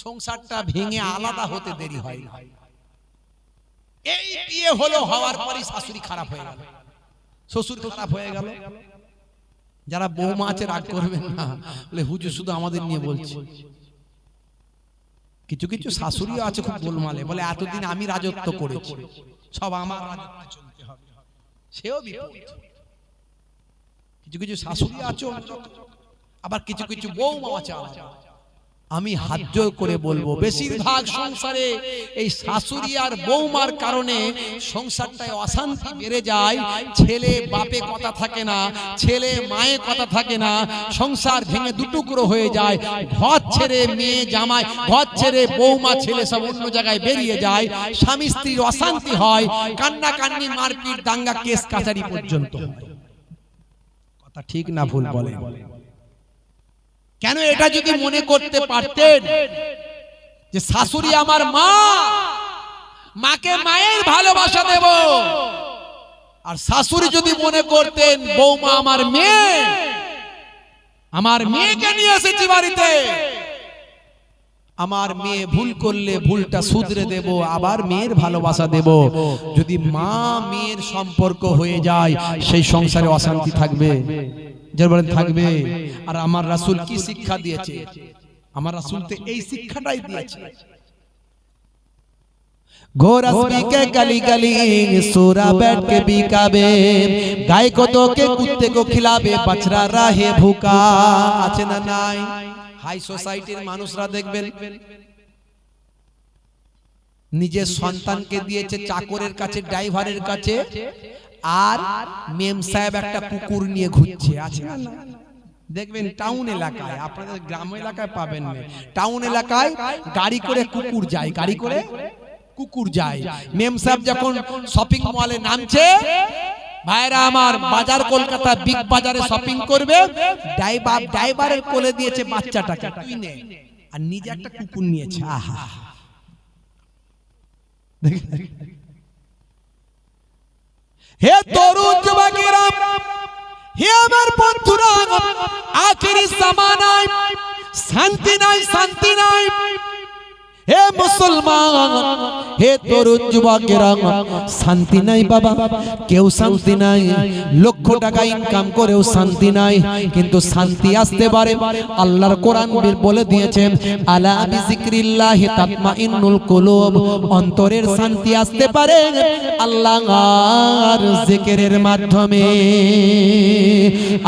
সংসারটা ভেঙে আলাদা হতে দেরি হয়। এই বিয়ে হলো, হওয়ার পরই শাশুড়ি খারাপ হয়ে গেল, শ্বশুর খারাপ হয়ে গেল। যারা বৌমা আছে রাগ করবেন না, বলে হুজুর শুধু আমাদের নিয়ে বলছে। কিছু কিছু শাশুড়িও আছে খুব গোলমালে, বলে এতদিন আমি রাজত্ব করেছি, সব আমার রাজত্বে চলতে হবে, সেও বিপদ। কিছু কিছু শাশুড়ি আছে, আবার কিছু কিছু বৌমা আছে আলাদা। আমি হাত জোর করে বলবো, বেশিরভাগ সংসারে এই শাশুড়ি আর বৌমার কারণে সংসারটায় অশান্তি বেড়ে যায়। ছেলে বাপে কথা থাকে না, ছেলে মায়ে কথা থাকে না, সংসার ভেঙে দুটুকরো হয়ে যায়। ঘর ছেড়ে মেয়ে জামাই, ঘর ছেড়ে বৌমা ছেলে সব অন্য জায়গায় বেরিয়ে যায়। স্বামী স্ত্রীর অশান্তি হয়, কান্না কান্নি, মারপিট, দাঙ্গা, কেস কাচারি পর্যন্ত। কথা ঠিক না ভুল বলে? কেন? এটা যদি মনে করতে পারতেন যে শাশুড়ি আমার মা, মাকে মায়ের ভালোবাসা দেব, আর শাশুড়ি যদি মনে করতেন বৌমা আমার মেয়ে, আমার মেয়েকে নিয়ে এসেছি বাড়িতে, আমার মেয়ে ভুল করলে ভুলটা শুধরে দেব, আবার মেয়ের ভালোবাসা দেব। যদি মা মেয়ের সম্পর্ক হয়ে যায়, সেই সংসারে অশান্তি থাকবে, থাকবে। আর আমার রাসূল কি শিক্ষা দিয়েছে? আমার রাসূল তো এই শিক্ষাটাই দিয়েছে। घोरस पी के गली गली सूरा बैठ के बिकाबे, गाय को दो के कुत्ते को खिलाबे, बछड़ा रहे भूखा। আছে না নাই? হাই সোসাইটির মানুষরা দেখবেন নিজের সন্তানকে দিয়েছে চাকরের কাছে, ড্রাইভারের কাছে, আর মেম সাহেব একটা কুকুর নিয়ে ঘুরছে, আছে না? দেখবেন টাউন এলাকায়, আপনাদের গ্রাম এলাকায় পাবেন না, টাউন এলাকায় গাড়ি করে কুকুর যায়, গাড়ি করে কুকুর যায়। মেম সাহেব যখন শপিং মলে নামছে, ভাইরা আমার, বাজার কলকাতা বিগ বাজারে শপিং করবে, ড্রাইভারের কোলে দিয়েছে বাচ্চাটাকে, তুই নে, আর নিজে একটা কুকুর নিয়েছে। আহা, হে তরুণ যুবকেরা, হে আমার বন্ধুরা, আখেরি জামানায় শান্তি নাই, শান্তি নাই। হে মুসলমান, হে তরুণ যুবকেরা, শান্তি নাই বাবা, কেউ শান্তি নাই। লক্ষ টাকা ইনকাম করেও শান্তি নাই, কিন্তু শান্তি আসতে পারে। আল্লাহর কোরআন বলে দিয়েছেন, আলা বিযিকরিল্লাহি তাতমাইন্নুল কুলুব, অন্তরের শান্তি আসতে পারে আল্লাহর জিকিরের মাধ্যমে।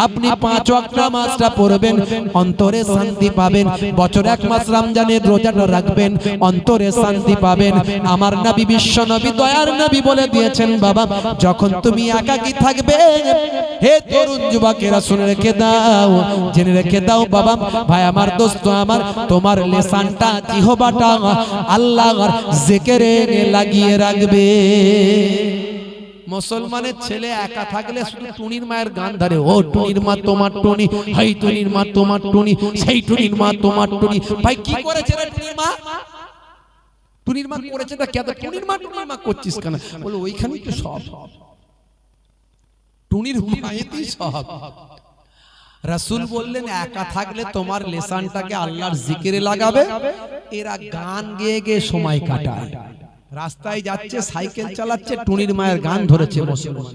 আপনি 5 ওয়াক্ত নামাজটা পড়বেন, অন্তরে শান্তি পাবেন। বছর 1 মাস রমজানের রোজাটা রাখবেন, অন্তরে শান্তি পাবেন। আমার নবী, বিশ্ব নবী, দয়ার নবী বলে দিয়েছেন, বাবা যখন তুমি একাকী থাকবে, হে তরুণ যুবকেরা শুনে রেখে দাও, জেনে রেখে দাও বাবা, ভাই আমার, দোস্ত আমার, তোমার লিসানটা, জিহ্বাটা আল্লাহর জিকিরে লাগিয়ে রাখবে। মুসলমানের ছেলে একা থাকলে শুধু টুনির মায়ের গান ধরে, ও টুনির মা তোমার টুনি, হাই টুনির মা তোমার টুনি, সেই টুনির মা তোমার টুনি। ভাই কি করেছে রে টুনির মা? টুনির মা করেছে না কেন? টুনির মা করছিস কেন? বলে ওইখানেই তো সব, টুনির মায়েতেই সব। রাসূল বললেন একা থাকলে তোমার লেসানটাকে আল্লাহর জিকিরে লাগাবে। এরা গান গেয়ে গেয়ে সময় কাটায়, রাস্তায় যাচ্ছে, সাইকেল চালাচ্ছে, টুনির মায়ের গান ধরেছে মুসলমান।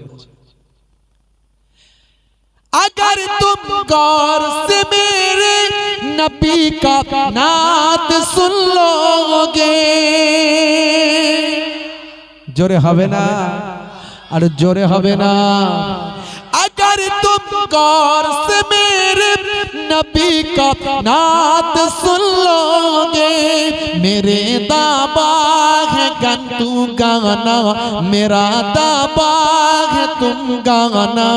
अगर तुम गौर से मेरे नबी का नात सुन लोगे, जोरे হবে না আর जोरे হবে না। अगर तुम गौर से मेरे नबी का नात सुन लोगे, मेरे दाबा है गन तू गाना, मेरा दाबा है तुम गाना,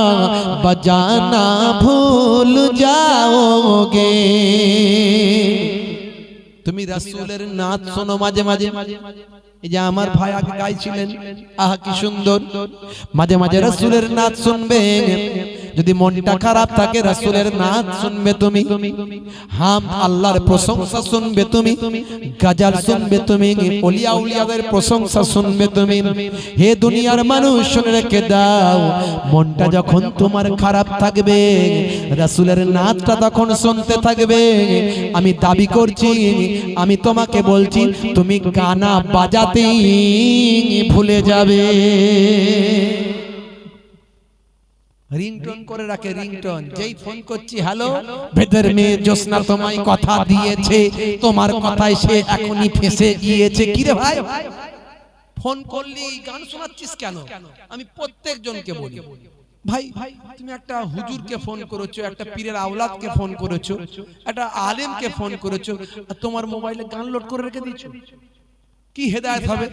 बजाना भूल जाओगे। তুমি রাসূলের নাচ শোনো মাঝে মাঝে। এই যে আমার ভাই আগে গাইছিলেন, আহা কি সুন্দর। মাঝে মাঝে রাসূলের নাচ শুনবে, যদি মনটা খারাপ থাকে রাসূলের নাচ শুনবে তুমি, হাম আল্লাহর প্রশংসা শুনবে তুমি, গজল শুনবে তুমি, ওলিয়া উলিয়াদের প্রশংসা শুনবে তুমি। হে দুনিয়ার মানুষ শুনে রেখে দাও, মনটা যখন তোমার খারাপ থাকবে রাসূলের নাচটা তখন শুনতে থাকবে। আমি দাবি করছি, আমি তোমাকে বলছি, তুমি গানা বাজাতেই ভুলে যাবে। রিংটোন করে রাখে, রিংটোন। যেই ফোন করছি হ্যালো, ভেতর মেয়ে জোসনা তোমায় কথা দিয়েছে, তোমার কথায় সে এখনই ফেঁসে গিয়েছে। কি রে ভাই, ফোন করলি গান শোনাচ্ছিস কেন? আমি প্রত্যেকজনকে বলি, ভাই তুমি একটা হুজুরকে ফোন করেছো, একটা পীরের আওলাদকে ফোন করেছো, একটা আলেমকে ফোন করেছো, আর তোমার মোবাইলে গান লোড করে রেখে দিয়েছো। কি হেদায়েত হবে?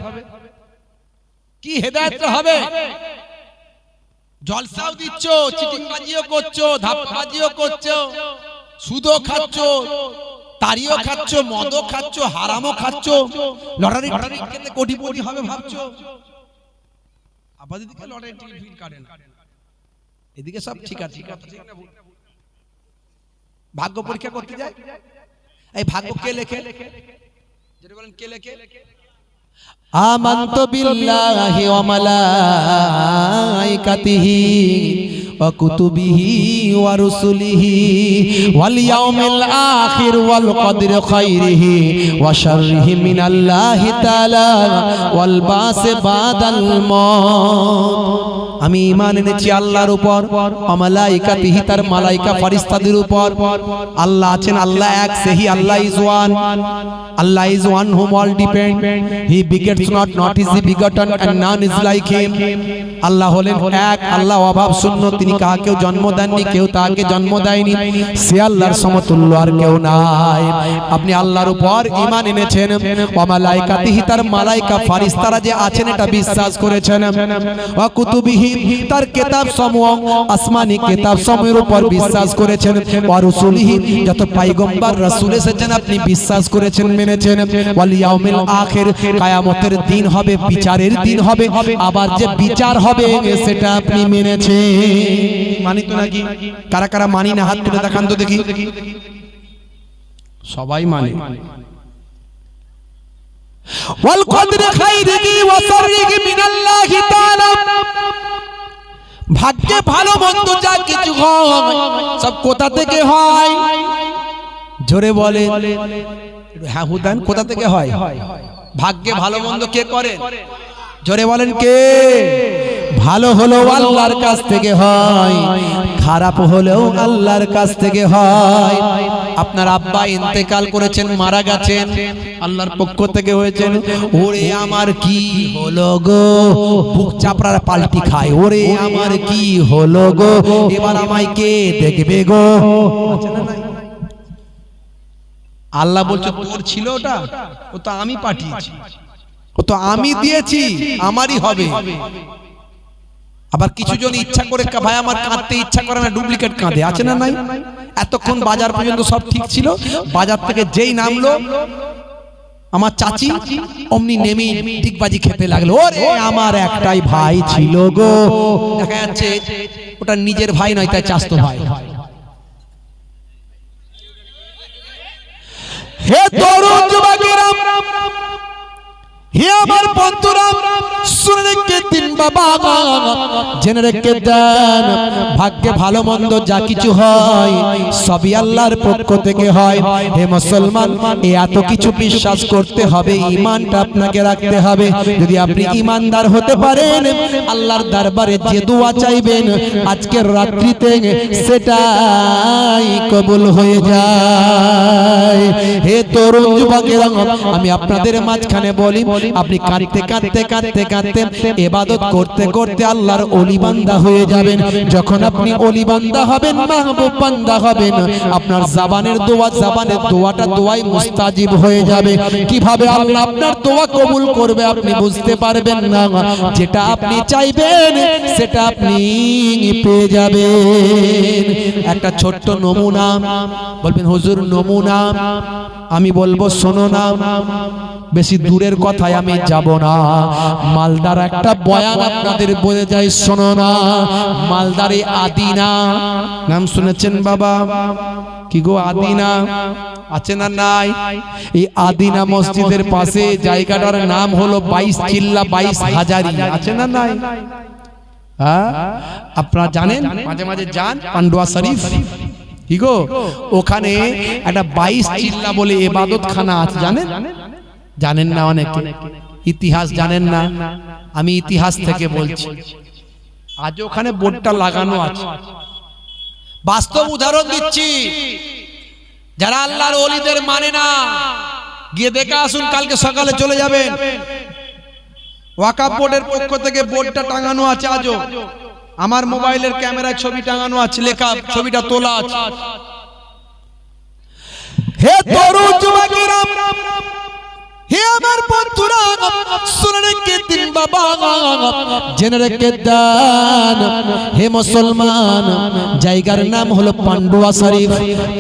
কি হেদায়েত হবে? জলসাও দিচ্ছ, চিটিংবাজিও করছো, ধাপ্পাবাজিও করছো, সুদও খাচ্ছো, তারিও খাচ্ছো, মদও খাচ্ছো, হারামও খাচ্ছো, লটারি খেলে কোটিপতি হবে ভাবছো। আপাতত লটারি টিকিট কাটেন, এদিকে সব ঠিক আছে। ভাগ্য পরীক্ষা করতে যায়, এই ভাগ্য কে লেখে? যেটা বলেন কে লেখে? আমানতু বিল্লাহি ওয়া মালাইকাতিহি ওয়া কুতুবিহি ওয়া রুসুলিহি ওয়াল ইয়াউমিল আখির ওয়াল কদরি খাইরিহি ওয়া শাররিহি মিনাল্লাহি তাআলা ওয়াল বাসি বাদাল মউত। আমি ঈমান এনেছি আল্লাহর উপর, মালাইকাতিহি তার মালাইকা ফেরেশতাদের উপর। আল্লাহ আছেন, আল্লাহ এক, সেহি Allah is one. Allah is one whom all depend. He begets not is he begotten and none is like him. আল্লাহ হলেন এক, আল্লাহ অভাব শূন্য, তিনি কাউকেও জন্ম দেননি, কেউ তাকে জন্ম দেয়নি, সে আল্লাহর সমতুল্য আর কেউ নাই। আপনি আল্লাহর উপর ঈমান এনেছেন, ওয়া মালাইকাতিহি তার মালাইকা ফেরেশতারা যে আছেন এটা বিশ্বাস করেছেন, ওয়া কুতুবিহি তার কিতাব সমূহ, আসমানি কিতাব সমূহের উপর বিশ্বাস করেছেন, ওয়া রুসুলিহি যত পয়গম্বর রাসূল এসেছেন আপনি বিশ্বাস করেছেন, মেনেছেন, ওয়াল ইয়াউমিল আখির কিয়ামতের দিন হবে, বিচারের দিন হবে, আবার যে বিচার হবে সেটা আপনি মেনেছেন। মানি তো নাকি? কারা কারা মানি না হাত তুলে দেখান তো দেখি। সবাই মানে। ওয়াল কদরি খাইরিহি ওয়া শাররিহি মিনাল্লাহি তাআলা, ভাগ্যে ভালো মন্দ যা কিছু হয় সব কোথা থেকে হয়? জোরে বলে হ্যাঁ হুদান, কোথা থেকে হয়? ভাগ্যে ভালো মন্দ কে করে? জোরে বলেন কে? ভালো হলো আল্লাহর কাছ থেকে হয়, খারাপ হলেও আল্লাহর কাছ থেকে হয়। আপনার আব্বা ইন্তেকাল করেছেন, মারা গেছেন, আল্লাহর পক্ষ থেকে হয়েছেন। ওরে আমার কি হলো গো, বুক চাপড়ার পাল্টি খায়, ওরে আমার কি হলো গো, এবার আমায় কে দেখবে গো? আল্লাহ বলছে তোর ছিল ওটা, ও তো আমি পাঠিয়েছি, ও তো আমি দিয়েছি, আমারই হবে। আবার কিছু জন ইচ্ছা করে, ভাই আমার কাঁদতে ইচ্ছা করে না, ডুপ্লিকেট কাঁদে, আছে না নাই? এতক্ষণ বাজার পর্যন্ত সব ঠিক ছিল, বাজার থেকে যেই নামলো আমার চাচি অমনি নেমে ডিগবাজি খেতে লাগলো, ওরে আমার একটাই ভাই ছিল গো। দেখা যাচ্ছে ওটা নিজের ভাই নয়, তাই চাচতো ভাই। হে তরুণ যুবকেরা, হে আমার বন্ধুরা শুনে রেখে দিন বাবা, জেনে রেখে দেন ভাগ্যে ভালো মন্দ যা কিছু হয় সবই আল্লাহর পক্ষ থেকে হয়। হে মুসলমান, এত কিছু বিশ্বাস করতে হবে, ঈমানটা আপনাকে রাখতে হবে। যদি আপনি ঈমানদার হতে পারেন, আল্লাহর দরবারে যে দোয়া চাইবেন আজকের রাত্রিতে সেটাই কবুল হয়ে যায়। হে তরুণ যুবকেরা, আমি আপনাদের মাঝখানে বলি, আপনি কাঁদতে কাঁদতে কাঁদতে কাঁদতে ইবাদত করতে করতে আল্লাহর ওলি বান্দা হয়ে যাবেন। যখন আপনি ওলি বান্দা হবেন, মাহবুব বান্দা হবেন, আপনার জবানের দোয়াটা দোয়াই মুস্তাজিব হয়ে যাবে। কিভাবে আল্লাহ আপনার দোয়া কবুল করবে আপনি বুঝতে পারবেন না। যেটা আপনি চাইবেন সেটা আপনি পেয়ে যাবেন। একটা ছোট্ট নমুনা বলবেন, হুজুর নমুনা? আমি বলবো শোনো না, বেশি দূরের কথায় আমি যাব না। মালদার একটা বয়ান আপনাদের বলে যাই, শোনো না। মালদারে আদিনা নাম শুনেছেন বাবা? কি গো আদিনা আছে না নাই? এই আদিনা মসজিদের পাশে জায়গাটার নাম হলো 22 চিল্লা 22 হাজারি, আছে না নাই? হ্যাঁ, আপনারা জানেন, মাঝে মাঝে যান পান্ডুয়া শরীফ, কি গো ওখানে একটা 22 চিল্লা বলে ইবাদত খানা আছে, জানেন? জানেন না অনেকে, ইতিহাস জানেন না। আমি ইতিহাস থেকে বলছি, আজ ওখানে বোর্ডটা লাগানো আছে। বাস্তব উদাহরণ দিচ্ছি, যারা আল্লাহর ওলিদের মানে না গিয়ে দেখে আসুন, কালকে সকালে চলে যাবেন। ওয়াকাফ বোর্ডের পক্ষ থেকে বোর্ডটা টাঙানো আছে আজও। আমার মোবাইলের ক্যামেরায় ছবি টাঙানো আছে, লেখা, ছবিটা তোলা আছে। হে তরুণ যুবকেরা, হে আমার বন্ধুরা, শুনে রেখে দিন বাবা, জেনে রেখে দেন। হে মুসলমান, জায়গার নাম হলো পান্ডুয়া শরীফ।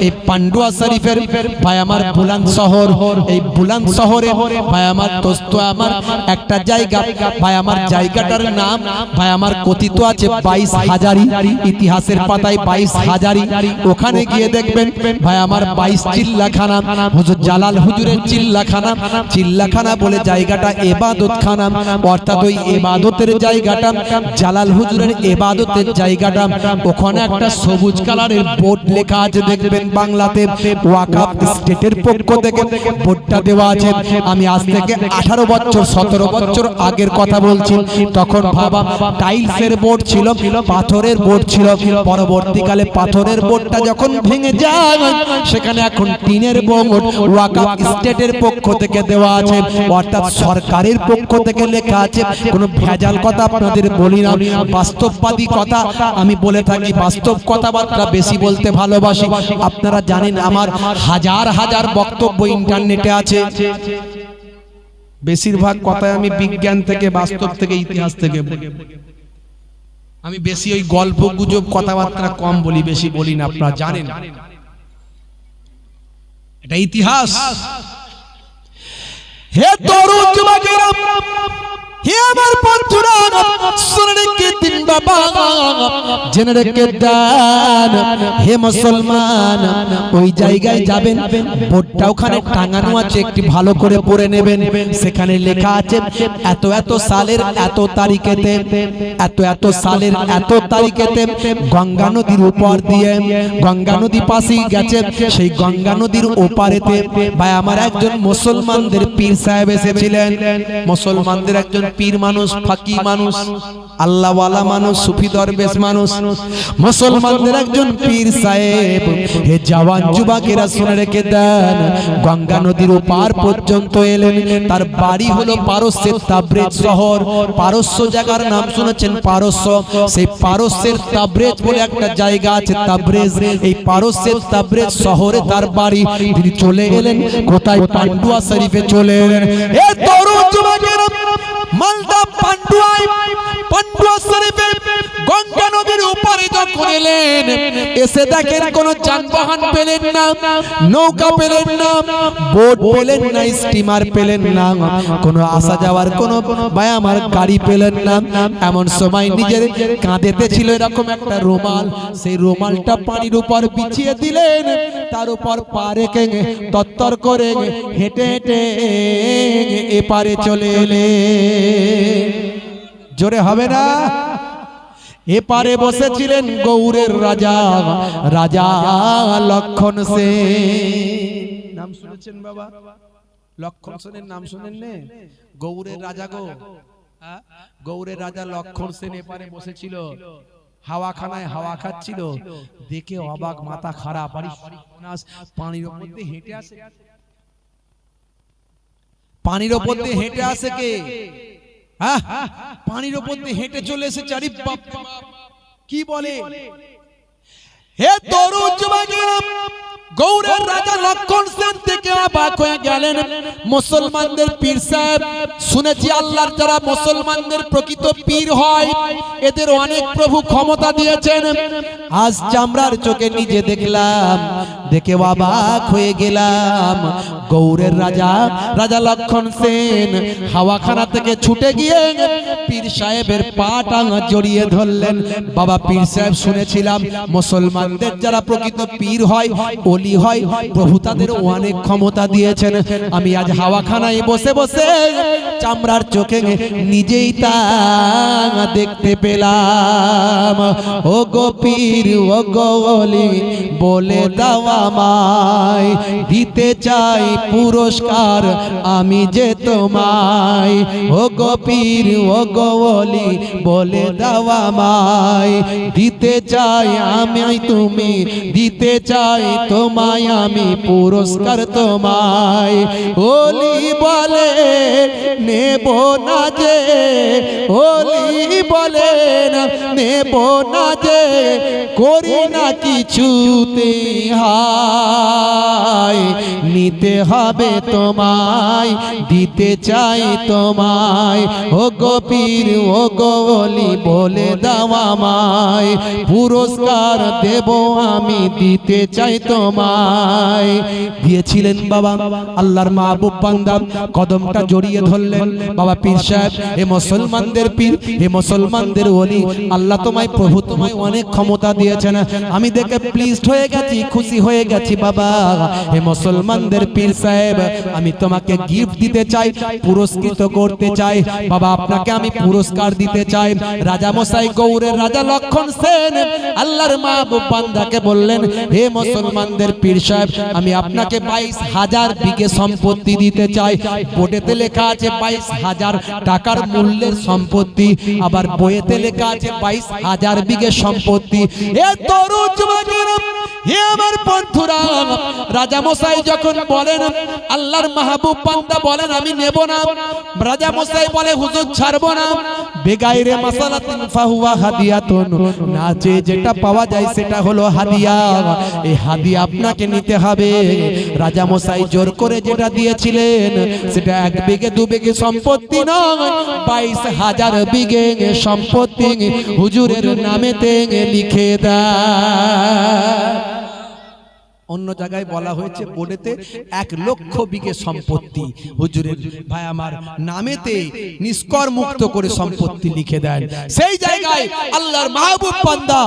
এই পান্ডুয়া শরীফের ভাই আমার বুলান শহর, এই বুলান শহরে ভাই আমার দোস্ত আমার একটা জায়গা, ভাই আমার জায়গাটার নাম ভাই আমার কথিত আছে 22 হাজারি, ইতিহাসের পাতায় 22 হাজারি। ওখানে গিয়ে দেখবেন ভাই আমার 22 চিল্লাখানা, হুজুর জালাল হুজুরের চিল্লাখানা। চিল্লাখানা বলে জায়গাটা ইবাদত খানা, অর্থাৎ ওই ইবাদতের জায়গাটা, জালাল হুজুরের ইবাদতের জায়গাটা। ওখানে একটা সবুজ কালারের বোর্ড লেখা আছে, দেখবেন বাংলাতে ওয়াকাফ স্টেটের পক্ষ থেকে বোর্ডটা দেওয়া আছে। আমি আজ থেকে 18 বছর 17 বছর আগের কথা বলছি। তখন ভাবা টাইলসের বোর্ড ছিল, পাথরের বোর্ড ছিল। পরবর্তীকালে পাথরের বোর্ডটা যখন ভেঙে যায়, সেখানে এখন টিনের বোর্ড ওয়াকাফ স্টেটের পক্ষ থেকে দেওয়া আছে, অর্থাৎ সরকারের পক্ষ থেকে লেখা আছে। কোনো ভেজাল কথা আপনাদের বলি না, বাস্তববাদী কথা আমি বলে থাকি। বাস্তব কথাবার্তা বেশি বলতে ভালোবাসি। আপনারা জানেন আমার হাজার হাজার বক্তব্য ইন্টারনেটে আছে। বেশিরভাগ কথায় আমি বিজ্ঞান থেকে, বাস্তব থেকে, ইতিহাস থেকে বলি। আমি বেশি ওই গল্প গুজব কথাবার্তা কম বলি, বেশি বলি না, আপনারা জানেন। এটা ইতিহাস। হে তরুণ যুবকেরা, হে আমার বন্ধুরা, শুনে রেখে দিন বাবা, জেনে রেখে দেন। হে মুসলমান, ওই জায়গায় যাবেন, বোর্ডটা ওখানে টাঙানো আছে, একটি ভালো করে পড়ে নেবেন। সেখানে লেখা আছে এত এত সালের এত তারিখেতে, এত এত সালের এত তারিখেতে গঙ্গা নদীর উপর দিয়ে, গঙ্গা নদী পাশেই গেছে, সেই গঙ্গা নদীর ওপারেতে ভাই আমার একজন মুসলমানদের পীর সাহেব এসেছিলেন। মুসলমানদের একজন পীর মানুষ, ফাকি মানুষ, আল্লাহওয়ালা মানুষ, সুফি দরবেশ মানুষ, মুসলমানদের একজন পীর সাহেব। হে জওয়ান যুবকেরা শুনে রেখে দেন, গঙ্গা নদীর ওপার পর্যন্ত এলেন। তার বাড়ি হলো পারস্যের তাবরেজ শহর। পারস্য জায়গার নাম শুনেছেন? পারস্য। সেই পারস্যের তাবরেজ বলে একটা জায়গা আছে, তাবরেজ। এই পারস্যের তাবরেজ শহরে তার বাড়ি। তিনি চলে এলেন কোথায়? পান্ডুয়া শরীফে চলে এলেন। এ তরুণ যুবকেরা, মালদা পান্ডুয়া শরীফে গঙ্গা নদীর উপরে যখন এলেন, এসে দেখেন কোন যানবাহন পেলেন না, নৌকা পেলেন না, বোট পেলেন না, স্টিমার পেলেন না, কোনো আসা যাওয়ার কোনো আমার গাড়ি পেলেন না। এমন সময় নিজের কাঁধেতে ছিল এরকম একটা রুমাল, সেই রুমালটা পানির উপর বিছিয়ে দিলেন, তার উপর পা রেখে তত্তর করে হেঁটে হেঁটে এপারে চলে এলে। জোরে হবে না? এপারে বসেছিলেন গৌড়ের রাজা, রাজা লক্ষণ সেন। নাম শুনেছেন বাবা? লক্ষণ সেনের নাম শুনেন নে? গৌড়ের রাজা গো, গৌড়ের রাজা লক্ষণ সেন এপারে বসেছিল, হাওয়াখানায় হাওয়া খাচ্ছিল। দেখে অবাক, মাথা খারাপ। পানির ওপর দিয়ে হেঁটে আসে, পানির ওপর দিয়ে হেঁটে আসে কে? পানির ওপর দিয়ে হেঁটে চলে এসেছে। আরে বাপ, কি বলে? হে তরুণ যুবকেরা, গৌড়ের রাজা লক্ষণ সেন থেকে অবাক হয়ে গেলেন। মুসলমানদের পীর সাহেব, শুনেছি আল্লাহর যারা মুসলমানদের প্রকৃত পীর হয়, এদের অনেক প্রভু ক্ষমতা দিয়েছেন। আজ চামড়ার চোখে নিজে দেখলাম, দেখে অবাক হয়ে গেলাম। গৌড়ের রাজা, রাজা লক্ষণ সেন হাওয়াখানা থেকে ছুটে গিয়ে পীর সাহেবের পা টাঙা জড়িয়ে ধরলেন। বাবা পীর সাহেব, শুনেছিলাম মুসলমানদের যারা প্রকৃত পীর হয়, ওলি হয়, প্রভু তাদের অনেক ক্ষমতা দিয়েছেন। আমি আজ হাওয়াখানায় বসে বসে চামড়ার চোখে নিজেই তা দেখতে পেলাম। ও গো পীর, ও গো ওলি, বলে দাও আমায়, দিতে চাই পুরস্কার আমি যে তোমায়। ও গো পীর, ও গো ওলি, বলে দাও আমায়, দিতে চাই আমি, তুমি দিতে চাই তোমায় আমি পুরস্কার তোমায়। ওলি বলে নেব না যে, ওলি বলে নেব না যে, করি না কিছুতে হায়, নিতে হবে তোমায়, দিতে চাই তোমায়। ও গো পীর, ও গো ওলি, বলে দাও আমায়, পুরস্কার দেব আমি, দিতে চাই তোমায়। দিয়েছিলেন বাবা আল্লাহর মাহবুব বান্দা, কদমটা জড়িয়ে ধরলেন। বাবা পীর সাহেব, এ মুসলমানদের পীর, এ মুসলমানদের ওলি, আল্লাহ তোমায়, প্রভু তোমায় অনেক ক্ষমতা দিয়েছেন। আমি দেখে প্লিজড হয়ে গেছি, খুশি হয়ে গেছি। বাবা হে মুসলমানদের পীর সাহেব, আমি তোমাকে গিফট দিতে চাই, পুরস্কৃত করতে চাই। বাবা আপনাকে আমি পুরস্কার দিতে চাই। রাজা মশাই, গৌড়ের রাজা লক্ষণ সেন আল্লাহর মাহবুব বান্দাকে বললেন, হে মুসলমানদের পীর সাহেব, আমি আপনাকে 22,000 বিঘে সম্পত্তি দিতে চাই। বোর্ডেতে লেখা আছে 22,000 টাকার মূল্যের সম্পত্তি, আবার বইয়েতে লেখা আছে 22,000 বিঘে সম্পত্তি। এ তরুণ যুবকেরা, হে আমার বন্ধুরা, রাজা মশাই যখন বলেন, আল্লাহর মাহবুব বান্দা বলেন আমি নেব না, রাজা মশাই বলে হুজুর ছাড়বো না। বেগাইরে মাসালাতিন ফাহুয়া হাদিয়াতুন, না যে যেটা পাওয়া যায় সেটা হলো হাদিয়া, এই হাদিয়া আপনাকে নিতে হবে। রাজা মশাই জোর করে যেটা দিয়েছিলেন সেটা 1 বিঘে 2 বিঘে সম্পত্তি নয়, 22,000 বিঘে সম্পত্তি হুজুরের নামেতে লিখে দেয়। অন্য জায়গায় বলা হয়েছে বোর্ডেতে 1 লক্ষ বিঘে সম্পত্তি হুজুরের ভাই আমার নামেতে নিষ্কর মুক্ত করে সম্পত্তি লিখে দেন। সেই জায়গায় আল্লাহর মাহবুব বান্দা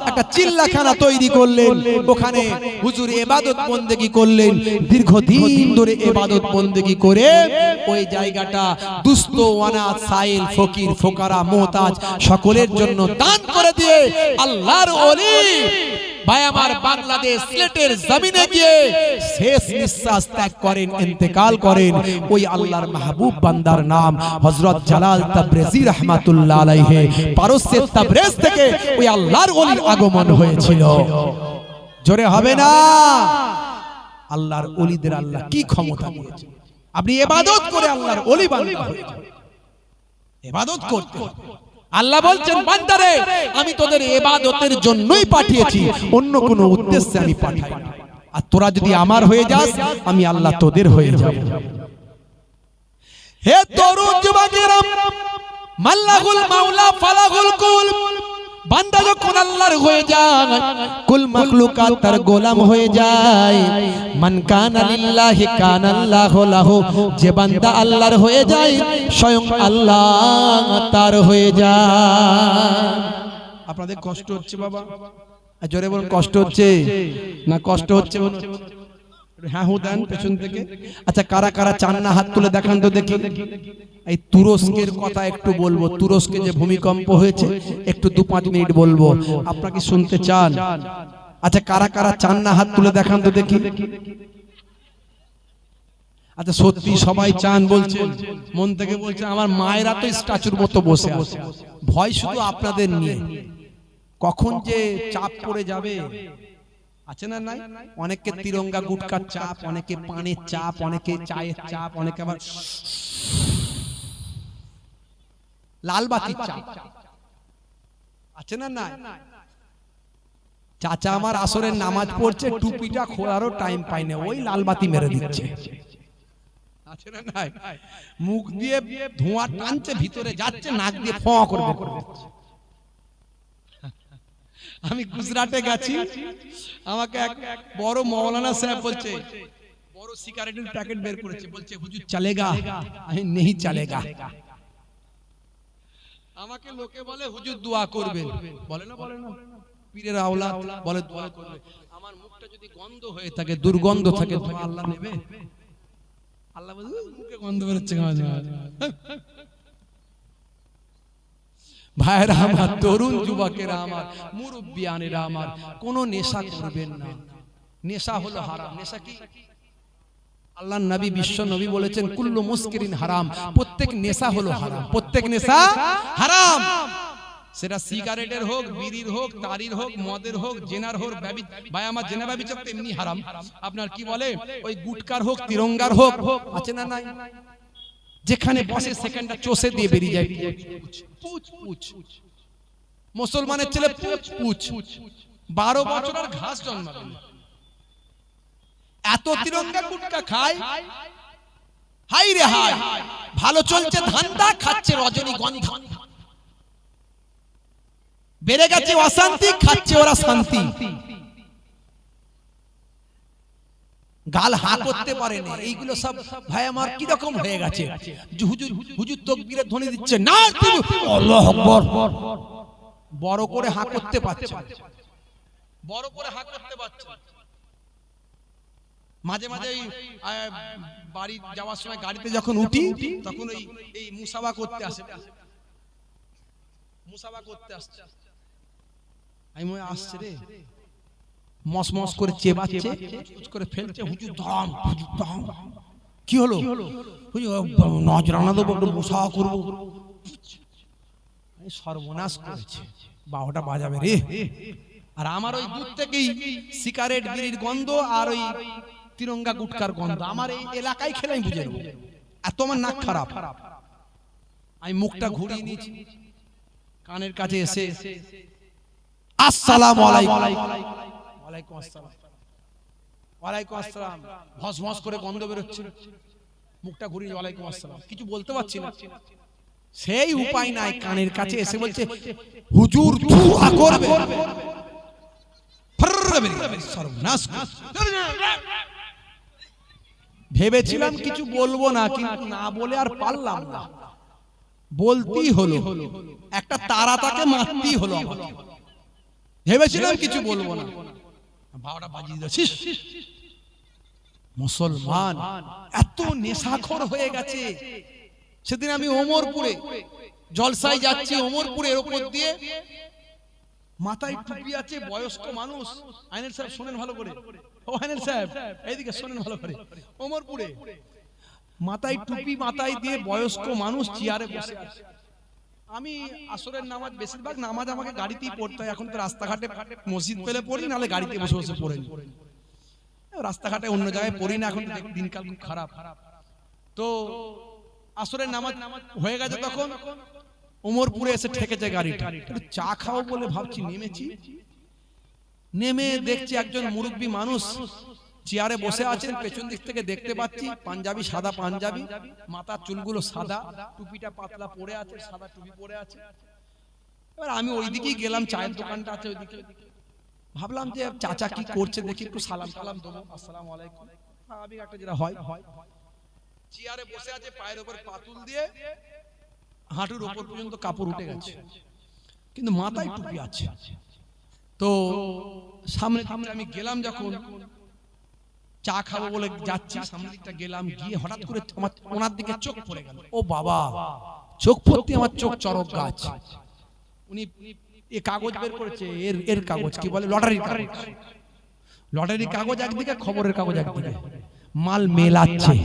একটা চিল্লাখানা তৈরি করলেন, ওখানে হুজুর ইবাদত বন্দেগী করলেন। দীর্ঘদিন ধরে ইবাদত বন্দেগী করে ওই জায়গাটা দুস্থ, অনাথ, সাইল, ফকির, ফোকারা, মুহতাজ সকলের জন্য দান করে দিয়ে আল্লাহর ওলি ভাই আমার বাংলাদেশ সিলেটের জমিনে গিয়ে শেষ নিঃশ্বাস ত্যাগ করেন, ইন্তেকাল করেন। ওই আল্লাহর মাহবুব বান্দার নাম হযরত জালাল তাবরেজি রাহমাতুল্লাহ আলাইহি। পারস্যের তাবরেজ থেকে ওই আল্লাহর ওলির আগমন হয়েছিল। জোরে হবে না? আল্লাহর ওলিদের আল্লাহ কি ক্ষমতা দিয়েছে। আপনি ইবাদত করে আল্লাহর ওলি বান্দা হয়ে যান, ইবাদত করতে হবে। আল্লাহ বলছেন, বান্দারে আমি তোদের ইবাদতের জন্যই পাঠিয়েছি, অন্য কোনো উদ্দেশ্যে আমি পাঠাই না। আর তোরা যদি আমার হয়ে যাস, আমি আল্লাহ তোদের হয়ে যাব। হে তরুণ যুবকেরা, মাল্লাহুল মাওলা ফালাহুল কুল, বান্দা যখন আল্লাহর হয়ে যায় কুল মাখলুকাত তার গোলাম হয়ে যায়। মান কানা লিল্লাহি কানা আল্লাহু লাহু, যে বান্দা আল্লাহর হয়ে যায় স্বয়ং আল্লাহ তার হয়ে যায়। আপনাদের কষ্ট হচ্ছে বাবা? জোরে বলুন, কষ্ট হচ্ছে না? কষ্ট হচ্ছে হ্যাঁ হু দেন পেছন থেকে। আচ্ছা, কারা কারা চান না হাত তুলে দেখান তো দেখি। এই তুরস্কের কথা একটু বলবো, তুরস্কে যে ভূমিকম্প হয়েছে একটু 2-5 মিনিট বলবো, আপনারা কি শুনতে চান? আচ্ছা, কারা কারা চান না হাত তুলে দেখান তো দেখি। আচ্ছা, সত্যি সবাই চান বলছেন, মন থেকে বলছেন। আমার মায়েরা তো স্ট্যাচুর মতো বসে আছে, ভয় শুধু আপনাদের নিয়ে, কখন যে চাপ পড়ে যাবে। আছে না নাই? অনেকে তিরঙ্গা গুটকার চাপ, অনেকে পানের চাপ, অনেকে চায়ের চাপ, অনেকে আবার লাল বাতির চাপ। আছে না নাই? চাচা আমার আসরের নামাজ পড়ছে, টুপিটা খোলারও টাইম পায় না, ওই লাল বাতি মেরে দিচ্ছে। আছে না নাই? মুখ দিয়ে ধোঁয়া টানছে, ভিতরে যাচ্ছে, নাক দিয়ে ফ করবে। আমি গুজরাটে গেছি, আমাকে এক বড় মৌলানা সাহেব বলছে, বড় সিগারেটের প্যাকেট বের করেছে, বলছে হুজুর চলেগা? আমি নেই চলেগা। আমাকে লোকে বলে হুজুর দোয়া করবেন, বলে না বলে না, পীরের আওলাদ বলে দোয়া করবে। আমার মুখটা যদি গন্ধ হয়ে থাকে, দুর্গন্ধ থাকে, তো আল্লাহ নেবে? আল্লাহ বলে মুখে গন্ধ বেরোচ্ছে মাঝে মাঝে। ভাইরা আমার, তরুণ যুবকেরা আমার, মুরব্বিয়ানেরা আমার, কোন নেশা করবেন না। নেশা হলো হারাম। নেশা কি? আল্লাহর নবী, বিশ্ব নবী বলেছেন কুল্লু মুস্কিরিন হারাম, প্রত্যেক নেশা হলো হারাম, প্রত্যেক নেশা হারাম। সেটা সিগারেটের হোক, বিড়ির হোক, তারির হোক, মদের হোক, জেনার হোক, ভাই আমার জেনা ব্যভিচার তো এমনি হারাম। আপনার কি বলে ওই গুটকার হোক, তিরঙ্গার হোক, আছে না নাই? যেখানে বসে সেখানটা চষে দিয়ে বেরিয়ে যায়, পুচ পুচ। মুসলমানের ছেলে পুচ পুচ, 12 বছর আর ঘাস জন্মাবে না, এত তিরঙ্গা গুটকা খায়। হাই রে হাই, ভালো চলছে ধান্দা, খাচ্ছে রজনীগন্ধা। বেড়ে গেছে অশান্তি, খাচ্ছে ওরা শান্তি। গাল হা করতে পারে না। এইগুলো সব ভাই আমার কি রকম হয়ে গেছে। হুজুর হুজুর তাকবীরের ধ্বনি দিচ্ছে না, আল্লাহু আকবার, বড় করে হা করতে পারছে, বড় করে হা করতে পারছে। মাঝে মাঝে বাড়ি যাওয়ার সময় গাড়িতে যখন উঠি, তখন এই মুসাবা করতে আসে, মুসাবা করতে আসছে। আমি মনে আসছে রে, মস মস করে চেবাচ্ছে, কুচ করে ফেলছে। হুজুর দাম, হুজুর দাম। কি হলো? হুজুর নজরানা দেবো, একটু মুসাবা করবো। সর্বনাশ করেছে, 12টা বাজাবে রে। আর আমার ওই দূর থেকেই সিগারেট, বিড়ির গন্ধ আর ওই তিরঙ্গা গুটকার গন্ধ আমার এই এলাকায় খেলে আমি বুঝে নেবো, এত আমার নাক খারাপ। আমি মুখটা ঘুরিয়ে নিয়েছি, কানের কাছে এসে আসসালামু আলাইকুম, ওয়ালাইকুম আসসালাম, ওয়ালাইকুম আসসালাম, ভস ভস করে গন্ধ বেরোচ্ছে। মুখটা ঘুরিয়ে ওয়ালাইকুম আসসালাম, কিছু বলতে পারছি না। সেই উপায় নাই, কানের কাছে এসে বলছে হুজুর দোয়া করবে। ভেবেছিলাম কিছু বলবো না, কিন্তু না বলে আর পারলাম না, বলতেই হলো। একটা তারা তাকে মারতেই হলো আমাকে। ভেবেছিলাম কিছু বলবো না, 12টা বাজিয়ে দিয়েছিস। মুসলমান এত নেশাখোর হয়ে গেছে। সেদিন আমি ওমরপুরে জলসায় যাচ্ছি, ওমরপুরের ওপর দিয়ে মাথায় টুপি আছে, বয়স্ক মানুষ। আইনের সাহেব শোনেন ভালো করে, ও আইনের সাহেব এইদিকে শোনেন ভালো করে। ওমরপুরে মাথায় টুপি মাথায় দিয়ে বয়স্ক মানুষ চেয়ারে বসে আছে। আমি আসরের নামাজ, বেশিরভাগ নামাজ আমাকে গাড়িতেই পড়তে হয়। এখন তো রাস্তাঘাটে মসজিদ পেলে পড়ি, নাহলে গাড়িতে বসে বসে পড়ি। রাস্তাঘাটে অন্য জায়গায় পড়ি না, এখন দিনকাল খুব খারাপ। তো আসরের নামাজ হয়ে গেছে, তখন ওমরপুরে এসে ঠেকেছে গাড়িটা। চা খাও বলে ভাবছি, নেমেছি, নেমে দেখছি একজন মুরব্বী মানুষ চেয়ারে বসে আছেন। পেছন দিক থেকে দেখতে পাচ্ছি পাঞ্জাবি, সাদা পাঞ্জাবি, মাথার চুলগুলো সাদা, টুপিটা পাতলা পরে আছে, সাদা টুপি পরে আছে। এবার আমি ওইদিকেই গেলাম, চায়ের দোকানটা আছে ওইদিকে, ভাবলাম যে চাচা কি করছে দেখি, একটু সালাম সালাম দেবো, আসসালামু আলাইকুম, স্বাভাবিক একটা যেটা হয়। চেয়ারে বসে আছে, পায়ের উপর পাতুল দিয়ে হাঁটুর উপর পর্যন্ত কাপড় উঠে গেছে, কিন্তু মাথায় টুপি আছে। তো সামনে আমি গেলাম, যখন চা খাবো বলে যাচ্ছি, সামনের দিকটা গেলাম, গিয়ে হঠাৎ করে আমার ওনার দিকে চোখ পড়ে গেল। ও বাবা, চোখ পড়তে আমার চোখ চরক গাছ। উনি এই কাগজ বের করেছে, এর কাগজ কি বলে, লটারির কাগজ। লটারির কাগজ একদিকে, খবরের কাগজ একদিকে, মাল মেলাচ্ছে,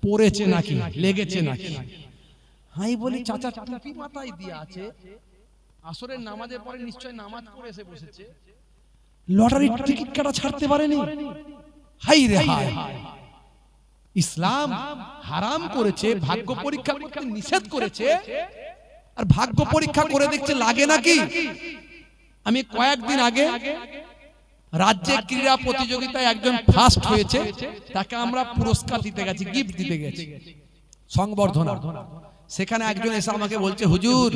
পড়েছে নাকি, লেগেছে নাকি। আমি বলি চাচা টুপি মাথায় দিয়ে আছে, আসরের নামাজের পরে নিশ্চয় নামাজ পড়ে এসে বসেছে, লটারির টিকিট কাটা ছাড়তে পারেনি। হাই রে হাই, ইসলাম হারাম করেছে, ভাগ্য পরীক্ষা করতে নিষেধ করেছে, আর ভাগ্য পরীক্ষা করে দেখছে লাগে নাকি। আমি কয়েকদিন আগে রাজ্যে ক্রীড়া প্রতিযোগিতায় একজন ফার্স্ট হয়েছে, তাকে আমরা পুরস্কার দিতে গেছি, গিফট দিতে গেছি, সংবর্ধনা। সেখানে একজন এসে আমাকে বলছে, হুজুর,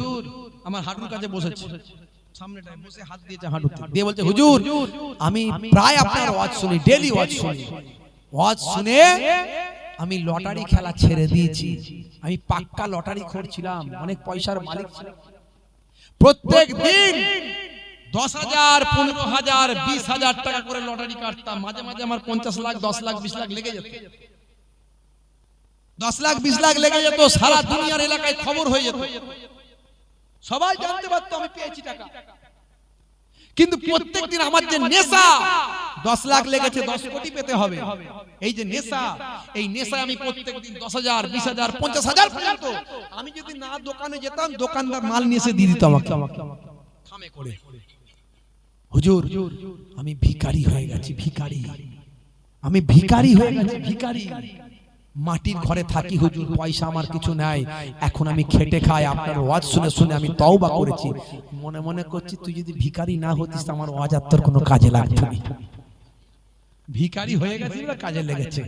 আমার হাঁটুর কাছে বসেছে, সামনেটায় বসে হাত দিয়েছে হাঁটুতে, দিয়ে বলছে, হুজুর আমি প্রায় আপনার ওয়াজ শুনি, ডেইলি ওয়াজ শুনি, ওয়াজ শুনে আমি লটারি খেলা ছেড়ে দিয়েছি। আমি পাক্কা লটারি খোর ছিলাম, অনেক পয়সার মালিক ছিলাম, প্রত্যেক দিন 10,000, 15,000, 20,000 টাকা করে লটারি কাটতাম। মাঝে মাঝে আমার 50 লাখ, 10 লাখ, 20 লাখ লেগে যেত, 10 লাখ 20 লাখ লেগে যেত, সারা দুনিয়ার এলাকায় খবর হয়ে যেত, সবাই জানতে পারতো আমি পেয়েছি টাকা। কিন্তু প্রত্যেকদিন আমার যে নেশা, 10 লাখ লেগেছে 10 কোটি পেতে হবে, এই যে নেশা, এই নেশায় আমি প্রত্যেকদিন 10,000, 20,000, 50,000 পর্যন্ত, আমি যদি না দোকানে যেতাম, দোকানদার মাল নিয়ে এসে দিয়ে দিত আমাকে খামে করে। হুজুর আমি ভিখারি হয়ে গেছি, ভিখারি, আমি ভিখারি হয়ে গেছি, ভিখারি, মাটির ঘরে থাকি হুজুর, পয়সা আমার কিছু নাই, এখন আমি খেটে খাই, আপনার ওয়াজ শুনে শুনে আমি তওবা করেছি। মনে মনে করছি, তুই যদি ভিখারি না হতিস, আমার ওয়াজ আর তোর কোনো কাজে লাগতো না। ভিখারি হয়ে গেছিস না, কাজে লেগেছে,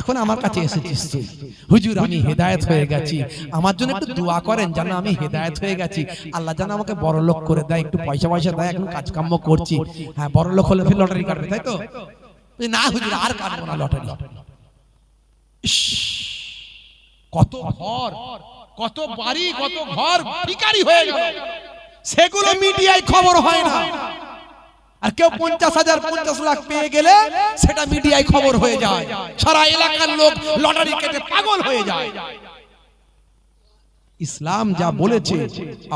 এখন আমার কাছে এসেছিস তুই, হুজুর আমি হেদায়েত হয়ে গেছি, আমার জন্য একটু দোয়া করেন যেন আমি হেদায়েত হয়ে গেছি, আল্লাহ যেন আমাকে বড় লোক করে দেয়, একটু পয়সা পয়সা দেয়, এখন কাজকর্ম করছি, হ্যাঁ বড় লোক হলে ফের লটারি কাটবে, তাই তো? না হুজুর আর কাটবো না লটারি। কত ঘর, কত বাড়ি, কত ঘর ভিখারি হয়ে গেল, সেগুলো মিডিয়ায় খবর হয় না। আর কেউ 50,000, 50 লাখ পেয়ে গেলে সেটা মিডিয়ায় খবর হয়ে যায়, সারা এলাকার লোক লটারি কেটে পাগল হয়ে যায়। ইসলাম যা বলেছে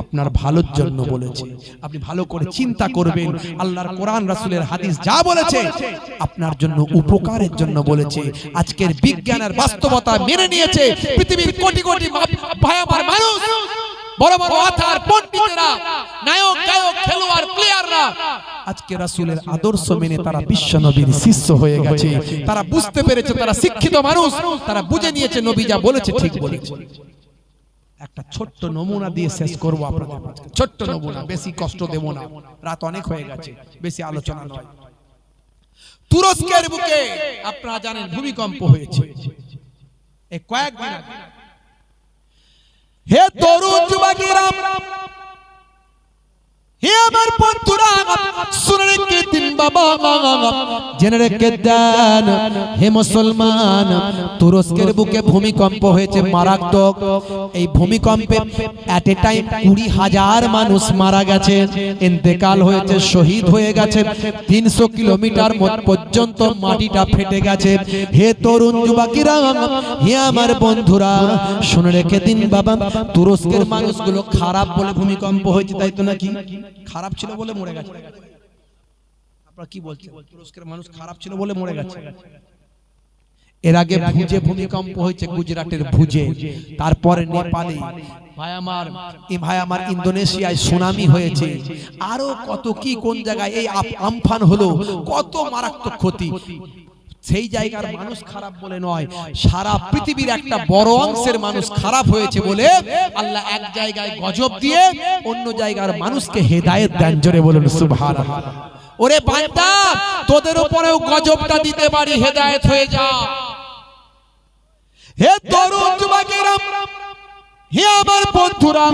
আপনার ভালোর জন্য বলেছে, আপনি ভালো করে চিন্তা করবেন। আল্লাহর কোরআন, রাসূলের হাদিস যা বলেছে আপনার জন্য উপকারের জন্য বলেছে। আজকের বিজ্ঞানের বাস্তবতা মেনে নিয়েছে পৃথিবীর কোটি কোটি ভাইয়ার মানুষ, বড় বড় অথার পণ্ডিতেরা, নায়ক গায়ক খেলোয়াড় প্লেয়াররা আজকে রাসূলের আদর্শ মেনে তারা বিশ্ব নবীর শিষ্য হয়ে গেছে। তারা বুঝতে পেরেছে, তারা শিক্ষিত মানুষ, তারা বুঝে নিয়েছে নবী যা বলেছে ঠিক বলেছে। একটা ছোট্ট নমুনা দিয়ে শেষ করব আপনাদের মাঝে, ছোট্ট নমুনা, বেশি কষ্ট দেব না, রাত অনেক হয়ে গেছে, বেশি আলোচনা নয়। তুরস্কের বুকে আপনারা জানেন ভূমিকম্প হয়েছে এই কয়েকদিন আগে। হে তরুণ যুবকেরা, হে আমার বন্ধুরা, শুনে রেখে দিন বাবা, জেনে রেখে দেন হে মুসলমান, তুরস্কের বুকে ভূমিকম্প হয়েছে মারাত্মক। এই ভূমিকম্পে এট এ টাইম 20,000 মানুষ মারা গেছে, ইন্তেকাল হয়েছে, শহীদ হয়ে গেছে, 300 কিলোমিটার পর্যন্ত মাটিটা ফেটে গেছে। হে তরুণ যুবকেরা, হে আমার বন্ধুরা, শুনে রেখে দিন বাবা, তুরস্কের মানুষগুলো খারাপ বলে ভূমিকম্প হয়েছে, তাই তো নাকি? খারাপ ছিল বলে মরে গেছে। আপনারা কি বলছেন? তুরস্কের মানুষ খারাপ ছিল বলে মরে গেছে? এর আগে ভুজে ভূমিকম্প হয়েছে, গুজরাটের ভুজে, তারপরে নেপালে, ভাই আমার ইন্দোনেশিয়ায় সুনামি হয়েছে, আরো কত কি কোন জায়গায় এই আমফান হলো, কত মারাত্মক ক্ষতি। সেই জায়গার মানুষ খারাপ বলে নয়, সারা পৃথিবীর একটা বড় অংশের মানুষ খারাপ হয়েছে বলে আল্লাহ এক জায়গায় গজব দিয়ে অন্য জায়গার মানুষকে হেদায়েত দেন। জোরে বলুন সুবহানাল্লাহ। ওরে বান্দা, তোদের উপরেও গজবটা দিতে পারি, হেদায়েত হয়ে যা। হে তরুণ যুবকেরা, হে আমার বন্ধুরা,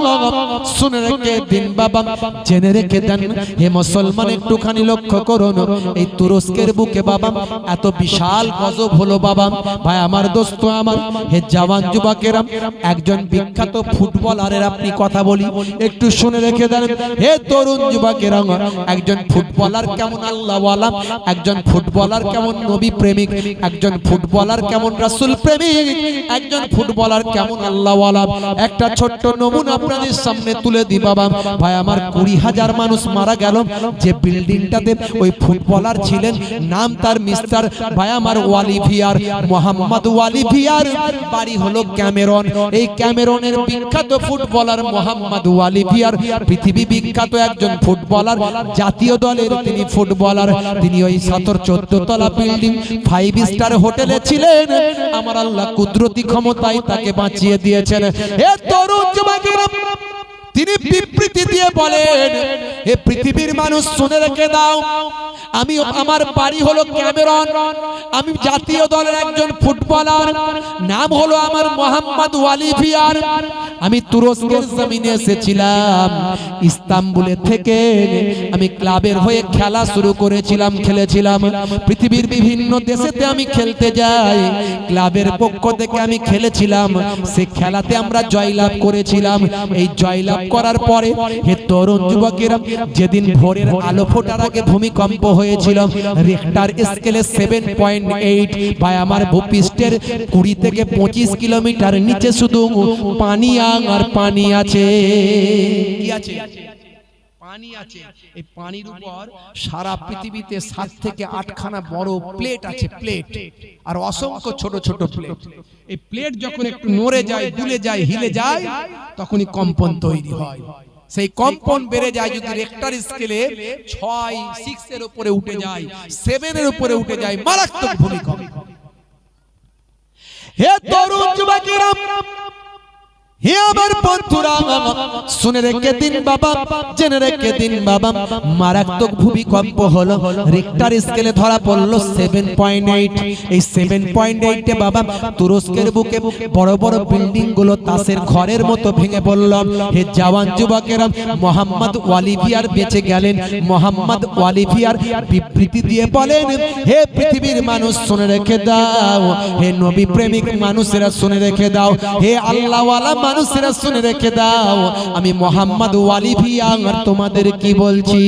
শুনে রেখে দিন বাবা, জেনে রেখে দেন হে মুসলমান, একটুখানি লক্ষ্য করুন। এই তুরস্কের বুকে বাবা এত বিশাল গজব হলো বাবা। ভাই আমার, দোস্ত আমার, হে জওয়ান যুবকেরা, একজন বিখ্যাত ফুটবলারের আপনি কথা বলি, একটু শুনে রেখে দেন। হে তরুণ যুবকেরা, একজন ফুটবলার কেমন আল্লাহওয়ালা, একজন ফুটবলার কেমন নবী প্রেমিক, একজন ফুটবলার কেমন রাসূল প্রেমিক, একজন ফুটবলার কেমন আল্লাহওয়ালা, একটা ছোট্ট নমুনা আপনাদের সামনে তুলে দি বাবা। ভাই আমার, 20,000 মানুষ মারা গেল যে বিল্ডিংটাতে ওই ফুটবলার ছিলেন, নাম তার মিস্টার ভাই আমার ওয়ালিভিয়ার, মোহাম্মদ ওয়ালিভিয়ার, বাড়ি হলো ক্যামেরন। এই ক্যামেরনের বিখ্যাত ফুটবলার মোহাম্মদ ওয়ালিভিয়ার, পৃথিবী বিখ্যাত একজন ফুটবলার, জাতীয় দলের তিনি ফুটবলার। তিনি ওই 14 তলা বিল্ডিং 5 স্টার হোটেলে ছিলেন। আমার আল্লাহ কুদরতি ক্ষমতায় তাকে বাঁচিয়ে দিয়েছেন। হে তরুণ যুবকেরা, তিনি বিবৃতি দিয়ে বলেন, হে পৃথিবীর মানুষ শুনে রেখে দাও, আমি, আমার বাড়ি হলো ক্যামেরন, আমি জাতীয় দলের একজন ফুটবলার, নাম হলো আমার মোহাম্মদ ওয়ালিভিয়ার। আমি তুরস্কের জমিনে এসেছিলাম, ইস্তাম্বুলে থেকে আমি ক্লাবের হয়ে খেলা শুরু করেছিলাম, খেলেছিলাম। পৃথিবীর বিভিন্ন দেশেতে আমি খেলতে যাই, ক্লাবের পক্ষ থেকে আমি খেলেছিলাম। সে খেলাতে আমরা জয়লাভ করেছিলাম। এই জয়লাভ করার পরে হে তরুণ যুবকেরা, যেদিন ভোরের আলো ফোটার আগে ভূমিকম্প হয়েছিল, রিখটার স্কেলে 7.8, ভাই আমার ভূপৃষ্ঠের 20 থেকে 25 কিলোমিটার নিচে শুধু পানি আর পানি আছে। কি আছে? পানি আছে। এই পানির উপর সারা পৃথিবীতে 7 থেকে 8 খানা বড় প্লেট আছে, প্লেট, আর অসংখ্য ছোট ছোট প্লেট। এই প্লেট যখন একটু নড়ে যায়, দুলে যায়, হিলে যায়, তখনই কম্পন তৈরি হয়। সেই কম্পন বেড়ে যায় যদি রিখটার স্কেলে 6 এর উপরে উঠে যায়, 7 এর উপরে উঠে যায়, মারাত্মক ভূমিকম্প। হে তরুণ যুবকেরা, হে আমার বন্ধুরা, শুনে রেখে দিন বাবা, জেনে রেখে দিন বাবা, মারাত্মক ভূমিকম্প হলো। রিখটার স্কেলে ধরা পড়লো 7.8। এই 7.8 বাবা তুরস্কের বুকে বড় বড় বিল্ডিং গুলো তাসের ঘরের মতো ভেঙে পড়ল। হে জওয়ান যুবকেরা, মোহাম্মদ ওয়ালিভিয়ার বেঁচে গেলেন। মোহাম্মদ ওয়ালিভিয়ার বিবৃতি দিয়ে বলেন, হে পৃথিবীর মানুষ শুনে রেখে দাও, হে নবী প্রেমিক মানুষেরা শুনে রেখে দাও, হে আল্লাহওয়ালা মানুষেরা শুনে রেখে দাও, আমি মোহাম্মদ ওয়ালিভিয়া তোমাদের কি বলছি।